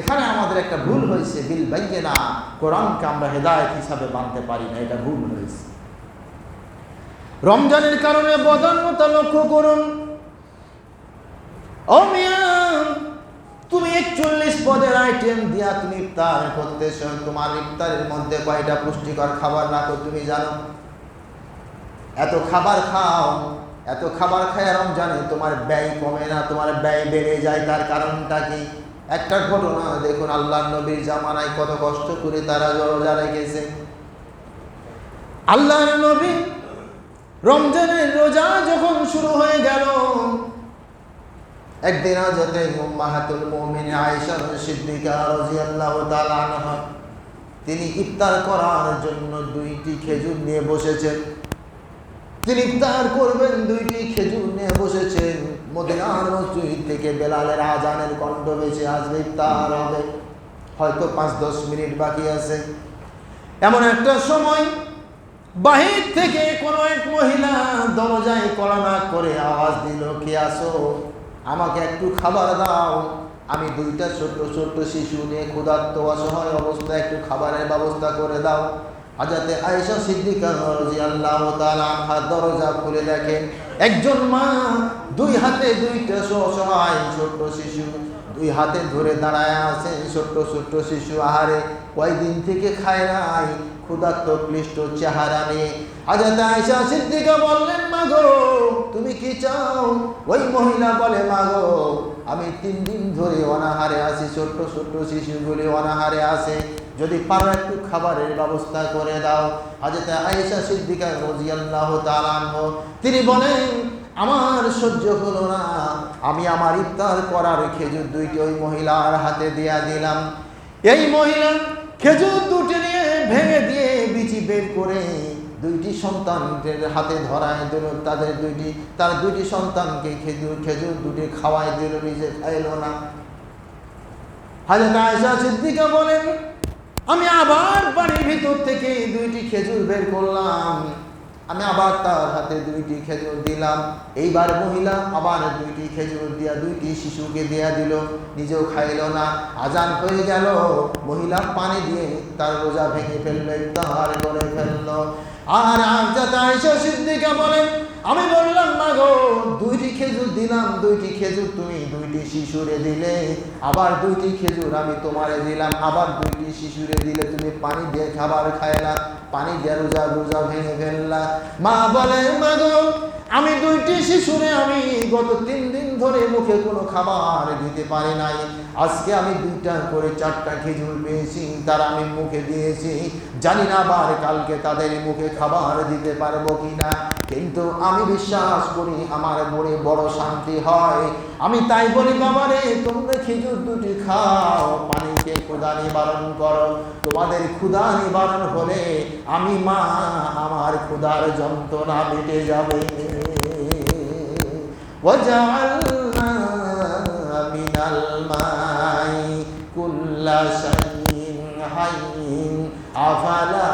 এখানে আমাদের একটা ভুল হয়েছে। বিল বাইয়িনা, কোরআনকে আমরা হেদায়েত হিসাবে মানতে পারি না, এটা ভুল হয়েছে। রমজানের কারণে বদান্যতা লক্ষ্য করুন। ও মিয়া, তুমি 41 পদের আইটেম দিয়া তুমি ইফতার করতেছ, তোমার ইফতারের মধ্যে কয়টা পুষ্টিকর খাবার রাখো তুমি জানো? এত খাবার খাও, এত খাবার খায় রমজানে তোমার ব্যয় কমে না, তোমার ব্যয় বেড়ে যায়। তার কারণটা কি? একটা ঘটনা দেখুন, আল্লাহর নবীর জামানায় কত কষ্ট করে তারা রোজা রেখেছে। আল্লাহর নবী রমজানের রোজা যখন শুরু হয়ে গেল, একদিন হযরতে উম্মাহাতুল মুমিনিন আয়েশা সিদ্দিকা রাদিয়াল্লাহু তাআলা আনহা, তিনি ইফতার করার জন্য 2টি খেজুর নিয়ে বসেছেন। তিনি ইফতার করবেন, 2টি খেজুর নিয়ে বসেছেন। মদিনার মসজিদ থেকে বেলালের আজানের কণ্ঠ ভেসে আসবে, ইফতার হবে। হয়তো 5-10 মিনিট বাকি আছে। এমন একটা সময় বাহির থেকে কোনো এক মহিলা দরজায় কড়া নাক করে আওয়াজ দিল, কে আসো? আমাকে একটু খাবার দাও। আমি 2টা ছোট্ট ছোট্ট শিশু নিয়ে ক্ষুধার্ত অসহায় অবস্থায়, একটু খাবারের ব্যবস্থা করে দাও। হযরতে আয়েশা সিদ্দিকা রাদিয়াল্লাহু তাআলা আনহা দরজা খুলে দেখেন, একজন মা 2 হাতে 2টা অসহায় ছোট্ট শিশু 2 হাতে ধরে দাঁড়ায় আছেন। ছোট্ট ছোট্ট শিশু আহারে কয়দিন থেকে খায় নাই, ক্ষুধার্ত ক্লিষ্ট চেহারা নিয়ে। হযরত আয়েশা সিদ্দিকা বললেন, মা গো তুমি কি চাও? ওই মহিলা বলে, মা গো আমি 3 দিন ধরে অনাহারে আছি, ছোট্ট ছোট্ট শিশুগুলি অনাহারে আছে, যদি পারো একটু খাবারের ব্যবস্থা করে দাও। হযরত আয়েশা সিদ্দিকা রাদিয়াল্লাহু তাআলা আনহা তিনি বলেন, আমার সহ্য হলো না, আমি আমার ইফতার করার খেজুর 2টি ওই মহিলার হাতে দিয়া দিলাম। এই মহিলা খেজুর 2টি নিয়ে ভেঙে দিয়ে বিচি বের করে 2টি সন্তানদের হাতে ধরায় দিল। তার 2টি সন্তানকে খেজুর 2টি খাওয়াই দিল, নিজে খাইলো না। হযরত আয়েশা সিদ্দিকা বলেন, আমি আবার বাড়ির ভিতর থেকে 2টি খেজুর বের করলাম, আমি আবার তার হাতে 2টি খেজুর দিলাম। এইবার মহিলা আবার 2টি খেজুর দিয়া 2টি শিশুকে দিয়া দিল, নিজেও খাইল না। আজান হয়ে গেল, মহিলা পানি দিয়ে তার রোজা ভেঙে ফেললো, ইফতার করে ফেললো। আর হযরত আয়েশা সিদ্দিকা বলেন, আমি বললাম, মা গো 2টি খেজুর দিলাম, 2টি খেজুর তুমি 2টি শিশুরে দিলে, আবার 2টি খেজুর আমি তোমারে দিলাম, আবার 2টি শিশুরে দিলে, তুমি পানি দিয়ে খাবার খাইলা, পানি দিয়ে রোজা ভেঙে ফেললা। মা বলে, মা গো আমি 2টি শিশুরে আমি গত 3 দিন ধরে মুখে কোনো খাবার দিতে পারি নাই, আজকে আমি 2টা করে 4টা খেজুর পেয়েছি, তার আমি মুখে দিয়েছি, জানি না আবার কালকে তাদের মুখে খাবার দিতে পারবো কিনা, কিন্তু আমি বিশ্বাস করি আমার মনে বড় শান্তি হয়। আমি তাই বলি, বাবারে তোমরা খেজুর 2টি খাও, পানিকে ক্ষুধা নিবারণ করো। তোমাদের ক্ষুধা নিবারণ হলে আমি মা আমার ক্ষুধার যন্ত্রণা মিটে যাবে। ওয়াজআলনা মিনাল মাই কুল্লা শাইইন হাইয়্যিন, আফালা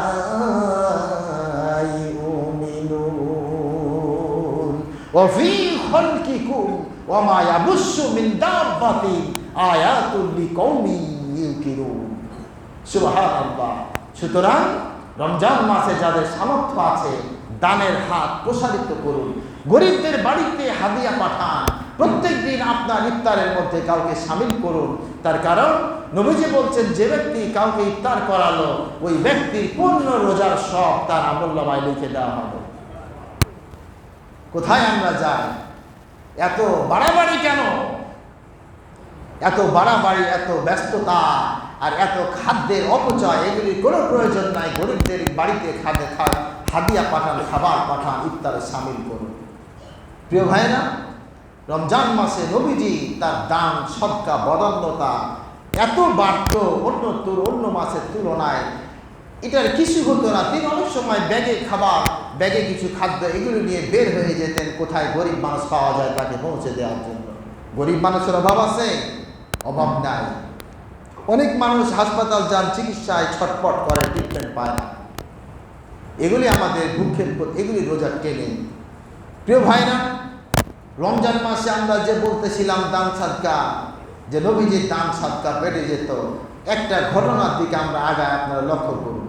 ইউমিনুন ওয়া ফি খালকিকুম ওয়া মা ইয়াবুসসু মিন দাব্বাতিন আয়াতুল লিকাউমিন ইউকিনুন। সুবহানাল্লাহ। সুতরাং রমজান মাসে যাদের সামর্থ্য আছে দানের হাত প্রসারিত করুন, গরিবদের বাড়িতে হাদিয়া পাঠান, প্রত্যেক দিন আপনার ইফতারের মধ্যে কাউকে শামিল করুন। তার কারণ নবীজি বলছেন, যে ব্যক্তি কাউকে ইফতার করালো ওই ব্যক্তির পূর্ণ রোজার সব তার আমলনামায় লিখে দেওয়া হবে। কোথায় আমরা যাই? এত বাড়াবাড়ি কেন? এত বাড়াবাড়ি, এত ব্যস্ততা আর এত খাদ্যের অপচয়, এগুলির কোনো প্রয়োজন নাই। গরিবদের বাড়িতে হাদিয়া পাঠান, খাবার পাঠান, ইফতারে শামিল করুন। প্রিয় ভাইরা, রমজান মাসে নবীজি তার দান, সদকা, বদান্যতা এত বাড়ত অন্য মাসের তুলনায়। এটার কিছু হতো না। তিনি অনেক সময় ব্যাগে খাবার, ব্যাগে কিছু খাদ্য এগুলো নিয়ে বের হয়ে যেতেন, কোথায় গরিব মানুষ পাওয়া যায় তাকে পৌঁছে দেওয়ার জন্য। গরিব মানুষের অভাব আছে? অভাব নাই। অনেক মানুষ হাসপাতাল যান, চিকিৎসায় ছটপট করে, ট্রিটমেন্ট পায় না। এগুলি আমাদের দুঃখের, এগুলি রোজা টেনে। প্রিয় ভাইরা, রমজান মাসে আমরা যে বলতেছিলাম দান সাদকা, যে নবীজির দান সাদকা বেড়ে যেত, একটা ঘটনার দিকে আমরা আগায় আপনারা লক্ষ্য করুন।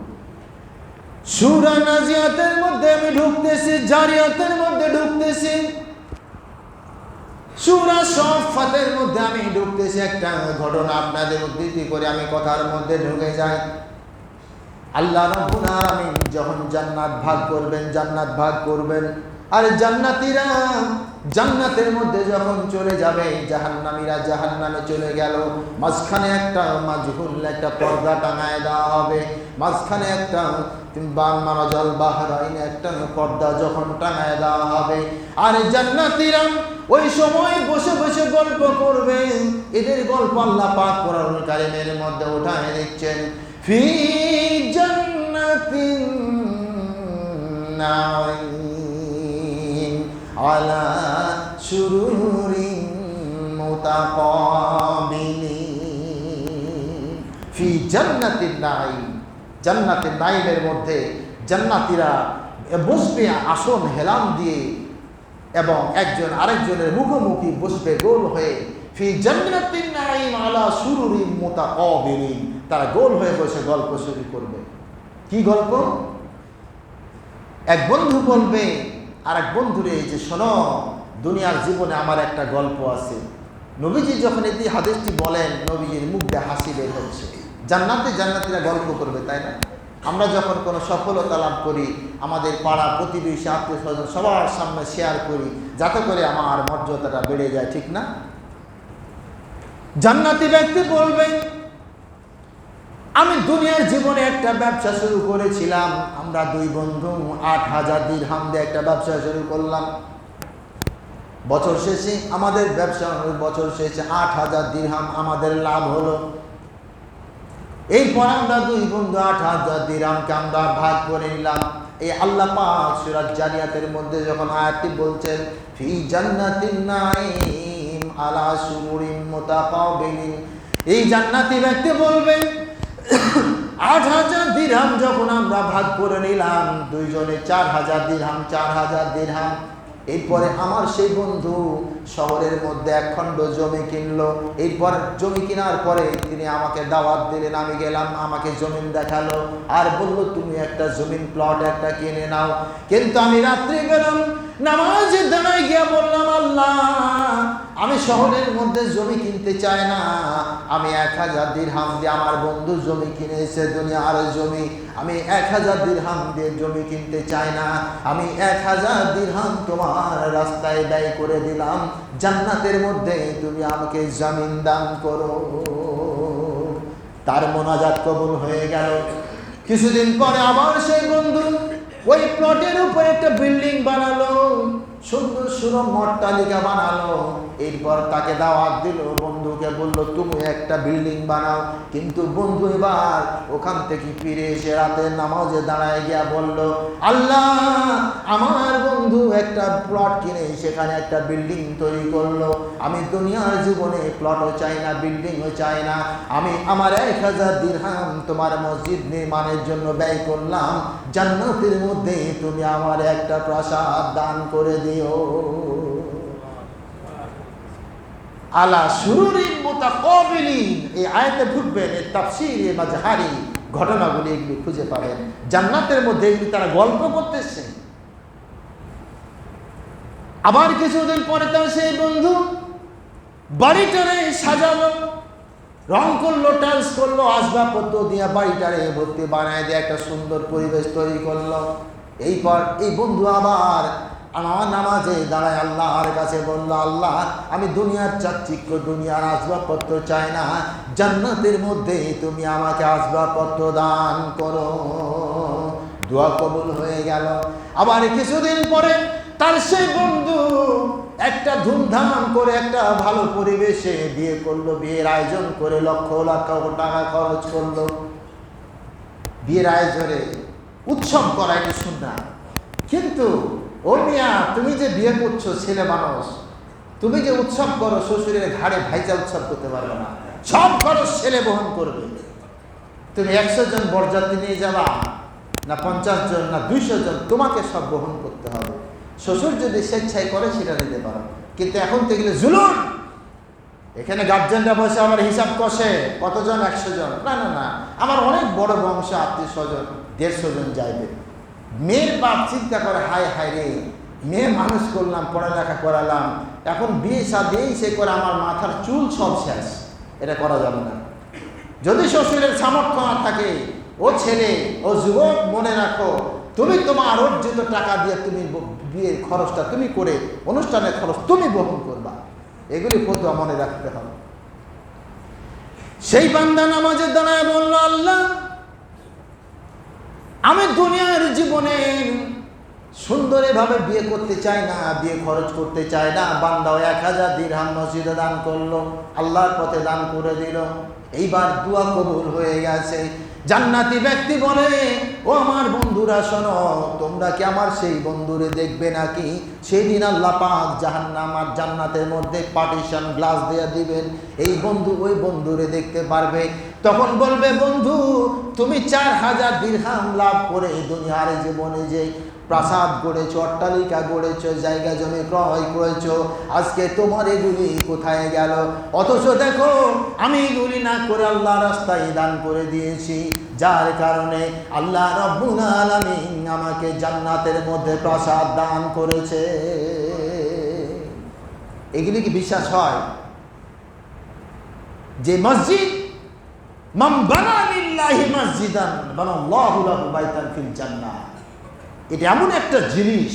সূরা নাজিয়াতের মধ্যে আমি ঢুকতেছি, জারিয়াতের মধ্যে ঢুকতেছি, সূরা সাফফাতের মধ্যে আমি ঢুকতেছি। একটা ঘটনা আপনাদের উদ্ধৃতি করে আমি কথার মধ্যে ঢুকে যাই। আল্লাহ রাব্বুল আলামিন যখন জান্নাত ভাগ করবেন, জান্নাত ভাগ করবেন, আর জান্নাতীরা জান্নাতের মধ্যে যখন চলে যাবে, জাহান্নামীরা জাহান্নামে চলে গেল, মাঝখানে একটা মাজহুল একটা পর্দা টাঙায় দেওয়া হবে। মাঝখানে একটা মারাজাল বাহরাইনে একটা পর্দা যখন টাঙায় দেওয়া হবে, আর জান্নাতীরা ওই সময় বসে বসে গল্প করবে। এদের গল্প আল্লাহ পাক কোরআনুল কারীমের মধ্যে উঠায় দিচ্ছেন, ফি জান্নাতিন নাঈম আলা সুরুরিন মুতাকাবিলিন। ফি জান্নাতিন নাঈম, জান্নাতের নাঈমের মধ্যে জান্নাতীরা বসবে আসন হেলান দিয়ে, এবং একজন আরেকজনের মুখোমুখি বসবে গোল হয়ে। ফি জান্নাতিন নাঈম আলা সুরুরিন মুতাকাবিলিন, তারা গোল হয়ে বসে গল্প শুরু করবে। কি গল্প? এক বন্ধু বলবে আর এক বন্ধুরে, যে শোনো, দুনিয়ার জীবনে আমার একটা গল্প আছে। নবীজি যখন এই হাদিসটি বলেন, নবীজির মুখ দিয়ে হাসি বের হচ্ছে। জান্নাতীরা গল্প করবে, তাই না? আমরা যখন কোনো সফলতা লাভ করি, আমাদের পাড়া প্রতিবেশী, আত্মীয় স্বজন সবার সামনে শেয়ার করি, যাতে করে আমার মর্যাদাটা বেড়ে যায়, ঠিক না? জান্নাতি ব্যক্তি বলবে, আমি দুনিয়ার জীবনে একটা ব্যবসা শুরু করেছিলাম। আমরা দুই বন্ধু ৮,০০০ দিরহাম দিয়ে একটা ব্যবসা শুরু করলাম। বছর শেষে আমাদের ব্যবসা, বছর শেষে ৮,০০০ দিরহাম আমাদের লাভ হলো। এরপর আমরা দুই বন্ধু ৮,০০০ দিরহামকে আমরা ভাগ করে নিলাম। এই আল্লাহ পাক সূরা জারিয়াতের মধ্যে যখন আয়াতটি বলছেন, ফি জান্নাতিন নাঈম আলা সুরুরিন মুতাকাবিলিন, এই জান্নাতি ব্যক্তি বলবেন, ৮,০০০ দিরহাম যখন আমরা ভাগ করে নিলাম, দুইজনে ৪,০০০ দিরহাম, ৪,০০০ দিরহাম। এরপরে আমার সেই বন্ধু শহরের মধ্যে এক খণ্ড জমি কিনলো। এরপর জমি কেনার পরে তিনি আমাকে দাওয়াত দিলেন, আমি গেলাম, আমাকে জমিন দেখালো, আর বলল, তুমি একটা জমিন প্লট একটা কিনে নাও। কিন্তু আমি রাত্রে গেলাম, নামাজের দাঁড়ায় গিয়া বললাম, আল্লাহ, আমি শহরের মধ্যে জমি কিনতে চাই না। আমি ১,০০০ দিরহাম দিয়ে আমার বন্ধু জমি কিনেছে, দুনিয়ার জমি। আমি ১,০০০ দিরহাম দিয়ে জমি কিনতে চাই না। আমি ১,০০০ দিরহাম তোমার রাস্তায় ব্যয় করে দিলাম। জান্নাতের মধ্যে তুমি আমাকে জমিন দান করো। তার মোনাজাত কবুল হয়ে গেল। কিছুদিন পরে আবার সেই বন্ধু ওই প্লটের উপরে একটা বিল্ডিং বানালো, সুন্দর সুরম অট্টালিকা বানালো। এরপর তাকে দাওয়াত দিল, বন্ধু বন্ধুকে বলল তুমি একটা বিল্ডিং বানাও। কিন্তু বন্ধু এবার ওখান থেকে ফিরে এসে রাতের নামাজে দাঁড়ায় গিয়া বলল, আল্লাহ আমার বন্ধু একটা প্লট কিনে সেখানে একটা বিল্ডিং তৈরি করলো। আমি দুনিয়ার জীবনে প্লটও চাই না, বিল্ডিংও চাই না। আমি আমার 1000 দিরহাম তোমার মসজিদ নির্মাণের জন্য ব্যয় করলাম। জান্নাতের মধ্যে তুমি আমার একটা প্রাসাদ দান করে দিও। আলা সুরুরিন মুতাকাবিলিন, এই আয়াতে ঢুকবেন, এই তাফসীরে মাজহারি ঘটনাগুলি এগুলি খুঁজে পাবেন। জান্নাতের মধ্যে এগুলি তারা গল্প করতেছে। আবার কিছুদিন পরে তার সেই বন্ধু বাড়িটারে সাজালো, রং করলো, টাইলস করলো, আসবাবপত্র দিয়ে বাড়িটারে ভর্তি বানায় দিয়ে একটা সুন্দর পরিবেশ তৈরি করলো। এইপর এই বন্ধু আবার আমার নামাজে দাঁড়ায় আল্লাহর কাছে বলল, আল্লাহ আমি দুনিয়ার চাকচিক্য, দুনিয়ার আসবাবপত্র চাই না, জান্নাতের মধ্যে তুমি আমাকে আসবাবপত্র দান করো। দোয়া কবুল হয়ে গেল। আবার কিছুদিন পরে তার সেই বন্ধু একটা ধুমধাম করে একটা ভালো পরিবেশে বিয়ে করলো, বিয়ের আয়োজন করে লক্ষ লক্ষ টাকা খরচ করলো। বিয়ের আয়োজনে উৎসব করা এটা শুননা, কিন্তু ও মিয়া তুমি যে বিয়ে করছো ছেলে মানুষ, তুমি যে উৎসব করো শ্বশুরের ঘাড়ে ভাইজা উৎসব করতে পারবে না, সব খরচ ছেলে বহন করবে। তুমি 100 জন বরযাত্রী নিয়ে যাবা না 50 জন না 200 জন, তোমাকে সব বহন করতে হবে। শ্বশুর যদি স্বেচ্ছায় করে সেটা নিতে পারো, কিন্তু এখন তো এগুলো জুলুম। এখানে গার্জেনরা বসে আমার হিসাব কষে, কতজন 100 জন, না না না, আমার অনেক বড় বংশ, আত্মীয় স্বজন 150 জন যাইবে। মেয়ের বাপ চিন্তা করে, হায় হায় রে, মেয়ে মানুষ করলাম, পড়ালেখা করালাম, এখন বিয়ে শাদী সে করে আমার মাথার চুল সব শেষ, এটা করা যাবে না। যদি শ্বশুরের সামর্থ্য না থাকে, ও ছেলে ও যুবক মনে রাখো, তুমি তোমার অর্জিত টাকা দিয়ে তুমি বিয়ের খরচটা তুমি করে, অনুষ্ঠানের খরচ তুমি বহন করবা। এগুলি ফতোয়া মনে রাখতে হবে। সেই বান্দা নামাজের দাঁড়ায় বলল, আল্লাহ আমি দুনিয়ার জীবনে সুন্দরভাবে বিয়ে করতে চাই না, বিয়ে খরচ করতে চাই না। বান্দাও 1000 দিরহাম মসজিদে দান করলো, আল্লাহর পথে দান করে দিল। এইবার দোয়া কবুল হয়ে গেছে। জান্নাতি ব্যক্তি বলে, ও আমার বন্ধুরা শোনো, তোমরা কি আমার সেই বন্ধুরে দেখবে নাকি? সেদিন আল্লাহ পাক জাহান্নাম আর জান্নাতের মধ্যে পার্টিশন গ্লাস দিয়ে দিবেন, এই বন্ধু ওই বন্ধুরে দেখতে পারবে। তখন বলবে, বন্ধু তুমি 4000 দিরহাম লাভ করে দুনিয়ার জীবনে যে প্রাসাদ গড়েছো, অট্টালিকা গড়েছো, জায়গা জমি ক্রয় করেছো, আজকে তোমার এগুলি কোথায় গেল? অথচ দেখো আমি এগুলি না করে আল্লাহ রাস্তায় দান করে দিয়েছি, যার কারণে আল্লাহ রব্বুল আলামিন আমাকে জান্নাতের মধ্যে প্রাসাদ দান করেছে। এগুলি কি বিশ্বাস হয় যে মসজিদ মান বানা লিল্লাহি মসজিদান বানাল্লাহু লাহু বাইতান ফিল জান্নাহ, এটা এমন একটা জিনিস,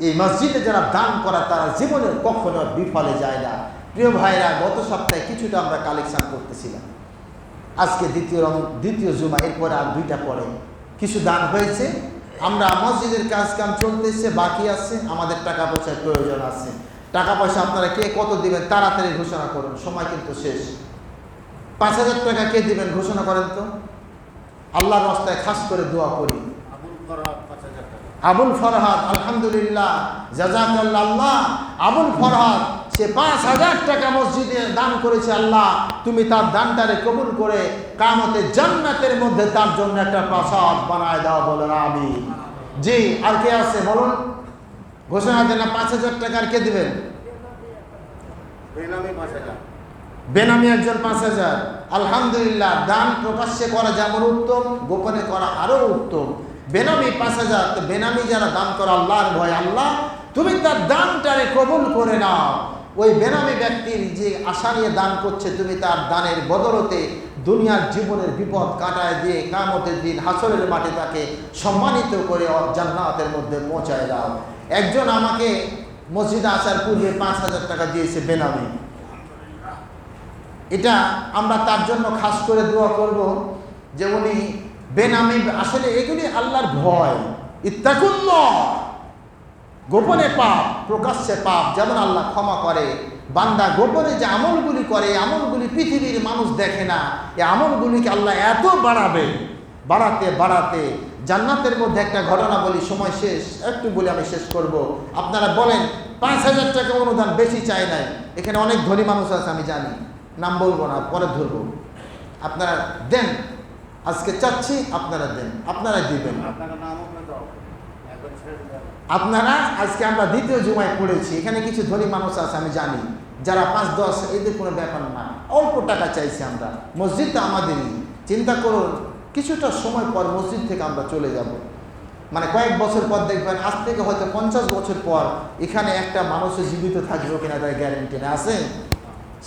এই মসজিদে যারা দান করা তারা জীবনের কখনো বিফলে যায় না। প্রিয় ভাইরা, গত সপ্তাহে কিছুটা আমরা কালেকশন করতেছিলাম, আজকে দ্বিতীয় জুমা, এরপরে আর 2টা পরে কিছু দান হয়েছে। আমরা মসজিদের কাজ কাম চলতেছে, বাকি আছে, আমাদের টাকা পয়সার প্রয়োজন আছে। টাকা পয়সা আপনারা কে কত দিবেন তাড়াতাড়ি ঘোষণা করুন, সময় কিন্তু শেষ। 5000 টাকা কে দিবেন ঘোষণা করেন তো, আল্লাহর রাস্তায় খাস করে দোয়া করি। আবুল ফরহাদ, আলহামদুলিল্লাহ, জাযাকাল্লাহ। আল্লাহ আবুল ফরহাদ সে 5000 টাকা মসজিদে দান করেছে। আল্লাহ তুমি তার দানটারে কবুল করে কিয়ামতে জান্নাতের মধ্যে তার জন্য একটা প্রাসাদ বানায় দাও, বলেন আমিন। জি, আর কে আছে বলুন, ঘোষণা দেন না। 5000 টাকা আর কে দিবেন? বেনামি 5000, বেনামি একজন 5000। আলহামদুলিল্লাহ, দান প্রকাশ্যে করা যেমন উত্তম, গোপনে করা আরো উত্তম। বেনামি 5000, তো বেনামি যারা দান করে আল্লাহর ভয়, আল্লাহ তুমি তার দানটারে কবুল করে নাও। ওই বেনামি ব্যক্তির যে আশা নিয়ে দান করছে, তুমি তার দানের বদলতে দুনিয়ার জীবনের বিপদ কাটায় দিয়ে কিয়ামতের দিন হাসরের মাঠে তাকে সম্মানিত করে জান্নাতের মধ্যে পৌঁছায় দাও। একজন আমাকে মসজিদে আসার পূর্বে 5000 টাকা দিয়েছে বেনামি। এটা আমরা তার জন্য খাস করে দোয়া করব যে উনি বেনামি, আসলে এগুলি আল্লাহর ভয়, ইত্তাকুল্লাহ, গোপনে পাপ, প্রকাশ্যে পাপ যেমন আল্লাহ ক্ষমা করে, বান্দা গোপনে যে আমলগুলি করে, আমলগুলি পৃথিবীর মানুষ দেখে না, এই আমলগুলিকে আল্লাহ এত বাড়াবে, বাড়াতে বাড়াতে জান্নাতের মধ্যে একটা ঘটনা বলি, সময় শেষ, একটু বলে আমি শেষ করব। আপনারা বলেন 5,000 টাকা অনুদান, বেশি চাই নাই। এখানে অনেক ধনী মানুষ আছে আমি জানি, নাম বলবো না, পরে ধরবো। আপনারা দেন, আজকে চাচ্ছি আপনারা দেন, আপনারা দিবেন। আপনারা আজকে আমরা দ্বিতীয় জুমায় পড়েছি, এখানে কিছু ধনী মানুষ আছে আমি জানি, যারা 5-10, এদের কোনো ব্যাপার না, অল্প টাকা চাইছি আমরা। মসজিদটা আমাদেরই, চিন্তা করুন কিছুটা সময় পর মসজিদ থেকে আমরা চলে যাব, মানে কয়েক বছর পর দেখবেন, আজ থেকে হয়তো 50 বছর পর এখানে একটা মানুষের জীবিত থাকবে কিনা তার গ্যারেন্টি না আছে।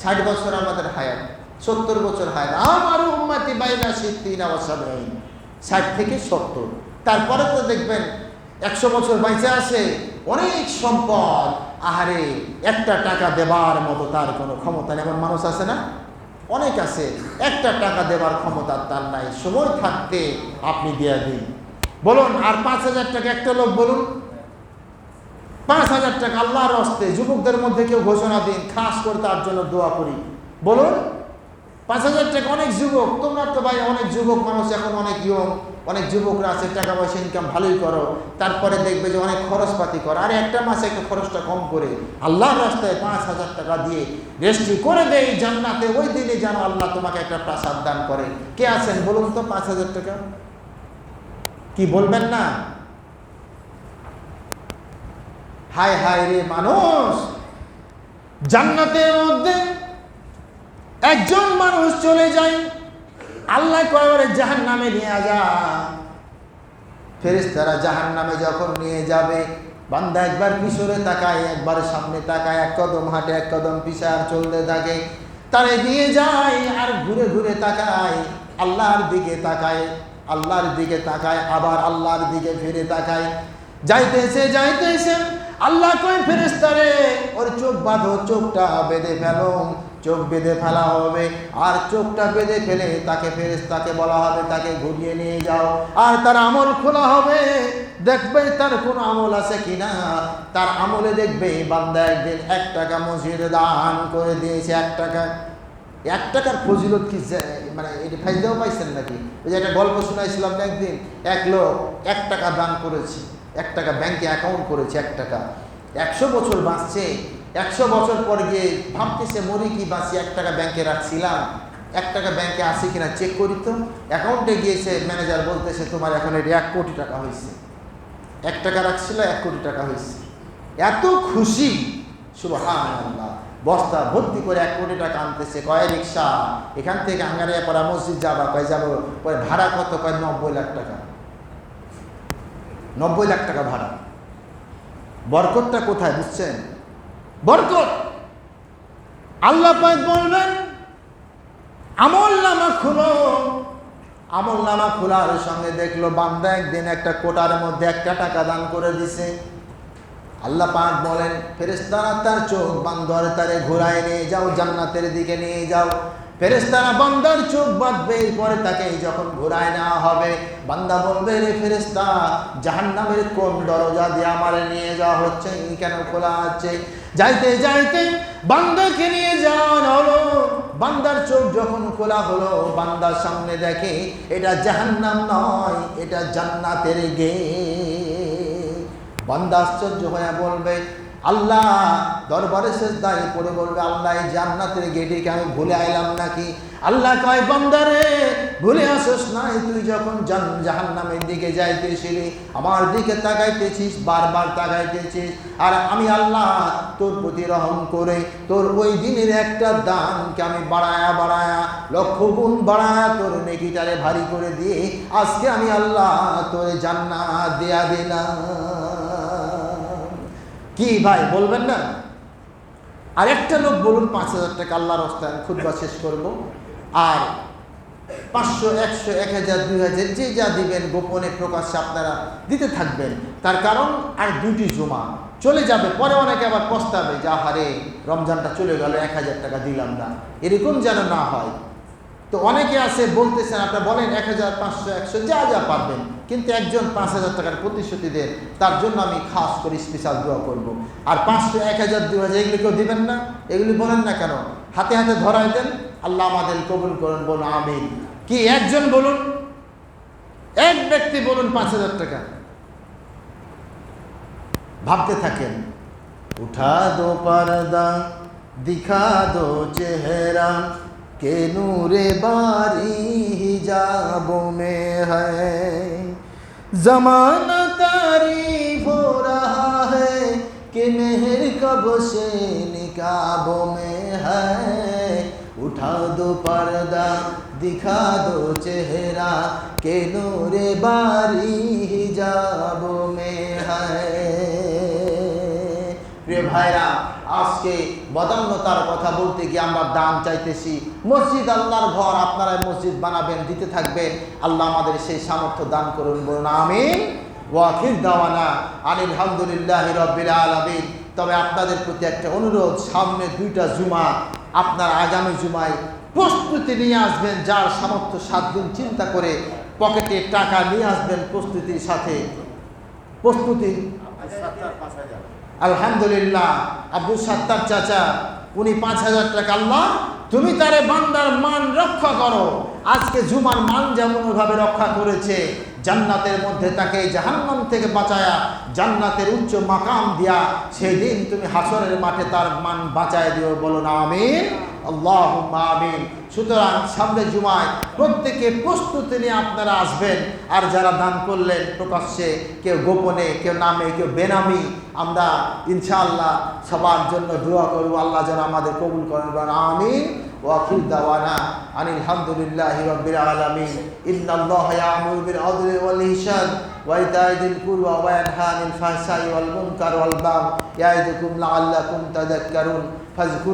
60 বছর আমাদের হায়াত, 70 বছর হায়াত, আমার উম্মতি বাইনা 60 থেকে 70, তারপরে তো দেখবেন 100 বছর বাইচে আসে, অনেক সম্পদ, আহারে একটা টাকা দেবার মতো তার কোনো ক্ষমতা নেই। এমন মানুষ আছে না? অনেক আছে, একটা টাকা দেবার ক্ষমতা তার নাই, সময় থাকতে আপনি দিয়ে দিন। বলুন, আর 5,000 টাকা একটা লোক বলুন, 5,000 টাকা আল্লাহর হস্তে যুবকদের মধ্যে কেউ ঘোষণা দিন, খাস করে তার জন্য দোয়া করি। বলুন 5,000 টাকা, অনেক যুবক, তোমরা তো ভাই অনেক যুবক মানুষ, এখন অনেক ইয়ং, অনেক যুবকরা আছে, টাকা পয়সা ইনকাম ভালোই করো, তারপরে দেখবে যে অনেক খরচপাতি করো, আর একটা মাসে একটা খরচটা কম করে আল্লাহর রাস্তায় 5,000 টাকা দিয়ে রেজিস্ট্রি করে দেয় জান্নাতে, ওই দিনে যেন আল্লাহ তোমাকে একটা প্রাসাদ দান করে। কে আছেন বলুন তো 5,000 টাকা? কি বলবেন না? হায় হায় রে মানুষ, জান্নাতের মধ্যে একজন মানুষ চলে যায়, আল্লাহ কয় জাহান্নামে নিয়ে যা। ফেরেশতারা জাহান্নামে যখন নিয়ে যাবে, বান্দা একবার পিছনে তাকায়, একবার সামনে তাকায়, এক কদম হাঁটে, এক কদম পিছায় আর চলতে থাকে, তারে নিয়ে যায় আর ঘুরে ঘুরে তাকায়, আল্লাহর দিকে তাকায়, আল্লাহর দিকে তাকায়, আবার আল্লাহর দিকে ফিরে তাকায়, যাইতেছে যাইতেছে। আল্লাহ কয় ফেরেশতারে ওর চোখ বাঁধো, চোখটা বেঁধে ফেলো। চোখ বেঁধে ফেলা হবে, আর চোখটা বেঁধে ফেলে তাকে ফেরেশতাকে বলা হবে তাকে ঘুরিয়ে নিয়ে যাও, আর তার আমল খোলা হবে, দেখবে তার কোনো আমল আছে কিনা। তার আমলে দেখবে বান্দা একদিন 1 টাকা মসজিদে দান করে দিয়েছে। 1 টাকা, 1 টাকার ফজিলত কি, মানে এটা ফাইদাও পাইছেন নাকি? ওই যে একটা গল্প শোনাইছিলাম না একদিন, এক লোক 1 টাকা দান করেছে, 1 টাকা ব্যাংকে অ্যাকাউন্ট করেছে, 1 টাকা, 100 বছর বাঁচছে। 100 বছর পর গিয়ে ভাবতেছে মরি কি বাঁচি, 1 টাকা ব্যাংকে রাখছিলাম, 1 টাকা ব্যাংকে আছে কিনা চেক করি তো। অ্যাকাউন্টে গিয়েছে, ম্যানেজার বলতেছে তোমার এখন এটা 1 কোটি টাকা হয়েছে। 1 টাকা রাখছিল, 1 কোটি টাকা হয়েছে। এত খুশি, সুবহানাল্লাহ। বস্তা ভর্তি করে 1 কোটি টাকা আনতেছে, কয় রিক্সা, এখান থেকে আঙ্গারিয়া পাড়া মসজিদ যাবা, কয় যাবো, কয় ভাড়া কত, কয় 90 লাখ টাকা। 90 লাখ টাকা ভাড়া। বরকতটা কোথায় বুঝছেন? বরকত আল্লাহ পাক বলবেন আমল নামা খুলো। আমল নামা খোলার সঙ্গে দেখলো বান্দা একদিন একটা কোটার মধ্যে 1 টাকা দান করে দিছে। আল্লাহ পাক বলেন ফেরেশতারা তার চোখ বান্দার তারে ঘুরায় নিয়ে যাও, জান্নাতের দিকে নিয়ে যাও। ফেরেশতারা বান্দার চোখ বাঁধবে, পরে তাকে যখন ঘুরায় নেওয়া হবে, বান্দা বলবে রে ফেরেশতা, জাহান্নামের কোন দরজা দিয়ে আমারে নিয়ে যাওয়া হচ্ছে, কেন খোলা আছে? যাইতে যাইতে বান্দাকে নিয়ে যাওয়া হলো। বান্দার চোখ যখন খোলা হলো, বান্দার সামনে দেখে এটা জাহান্নাম নয়, এটা জান্নাতের গেট। বান্দা আশ্চর্য হয়ে বলবে আল্লাহ দরবারে সেজদায় পড়ে বলবে আল্লাহ এই জান্নাতের গেটে কি আমি ভুলে আইলাম নাকি? আল্লাহ কয় বান্দারে ভুলে আসোস নাই, তুই যখন জাহান্নামের দিকে যাইতেছিলি আমার দিকে তাকাইতেছিস, বারবার তাকাইতেছিস, আর আমি আল্লাহ তোর প্রতি রহম করে তোর ওই দিনের একটা দানকে আমি বাড়ায়া বাড়ায়া 1,00,000 গুণ বাড়ায়া তোর নেকিটারে ভারী করে দিয়ে আজকে আমি আল্লাহ তোর জান্নাত দেয়া দিলাম। কি ভাই বলবেন না? আর একটা লোক বলুন 5,000 টাকা আল্লাহর রাস্তায়, খুতবা শেষ করব, আর 500, 100, 1,000, 2,000 যে যা দিবেন গোপনে প্রকাশ্যে আপনারা দিতে থাকবেন। তার কারণ আর 2টি জুমা চলে যাবে, পরে অনেকে আবার পস্তাবে যে আহারে রমজানটা চলে গেল, 1,000 টাকা দিলাম না, এরকম যেন না হয়। তো অনেকে আছে বলতেছেন, আপনারা বলেন 1000, 500, 100 যা যা পারবেন, কিন্তু একজন 5000 টাকার প্রতিশ্রুতি দেন, তার জন্য আমি খাস করে স্পেশাল দোয়া করব। আর 500, 1000, 2000 এগুলি কেউ দিবেন না? এগুলি বলেন না কেন? হাতে হাতে ধরাই দেন, আল্লাহ আমাদের কবুল করুন, বলুন আমিন। কি একজন বলুন, এক ব্যক্তি বলুন 5000 টাকা। ভাবতে থাকেন। উঠা দো পর্দা দিখা দো চেহারা के नूरे बारी हिजाबों में है, ज़माना तारीफ हो रहा है कि मेहर कब से निकाबों में है। उठा दो पर्दा दिखा दो चेहरा के नूरे बारी हिजाबों में है। प्रिय भाईरा, আজকে বদান্যতার কথা বলতে গিয়ে আমরা দান চাইতেছি। মসজিদ আল্লাহর ঘর, আপনারা মসজিদ বানাবেন, দিতে থাকবেন। আল্লাহ আমাদের সেই সামর্থ্য দান করুন, বলুন আমিন। ওয়া আখির দাওয়ানা আনিল হামদুলিল্লাহি রাব্বিল আলামিন। তবে আপনাদের প্রতি একটা অনুরোধ, সামনে 2টা জুমা, আপনারা আগামী জুমায় প্রস্তুতি নিয়ে আসবেন। যার সামর্থ্য 7 দিন চিন্তা করে পকেটে টাকা নিয়ে আসবেন প্রস্তুতির সাথে। প্রস্তুতি আলহামদুলিল্লাহ, আব্দুল সাত্তার চাচা উনি 5000 টাকা। আল্লাহ তুমি তারে বান্দার মান রক্ষা করো। আজকে জুমার মান যেমন ভাবে রক্ষা করেছে, জান্নাতের মধ্যে তাকে জাহান্নাম থেকে বাঁচায়া জান্নাতের উচ্চ মাকাম দিয়া সেই দিন তুমি হাসরের মাঠে তার মান বাঁচায় দিও, বলুন আমিন, আল্লাহুম্মা আমিন। সুতরাং সামনে জুমায় প্রত্যেকে প্রস্তুতি নিয়ে আপনারা আসবেন। আর যারা দান করলেন প্রকাশ্যে, কেউ গোপনে, কেউ নামে, কেউ বেনামি, আমরা ইনশাআল্লাহ সবার জন্য দোয়া করব, আল্লাহ যেন আমাদের কবুল করেন, আমিন। ওয়া আখির দাওয়ানা আনিল হামদুলিল্লাহি রাব্বিল আলামিন। ইন্নাল্লাহা ইয়া'মুরু বিল আদলি ওয়াল ইহসান ওয়া ইতা'i যিল কুরবা ওয়া ইয়ানহা আনিল ফাহশাই ওয়াল মুনকার ওয়াল বাগই ইয়া'iযুকুম লা'আল্লাকুম তাযাক্কারুন।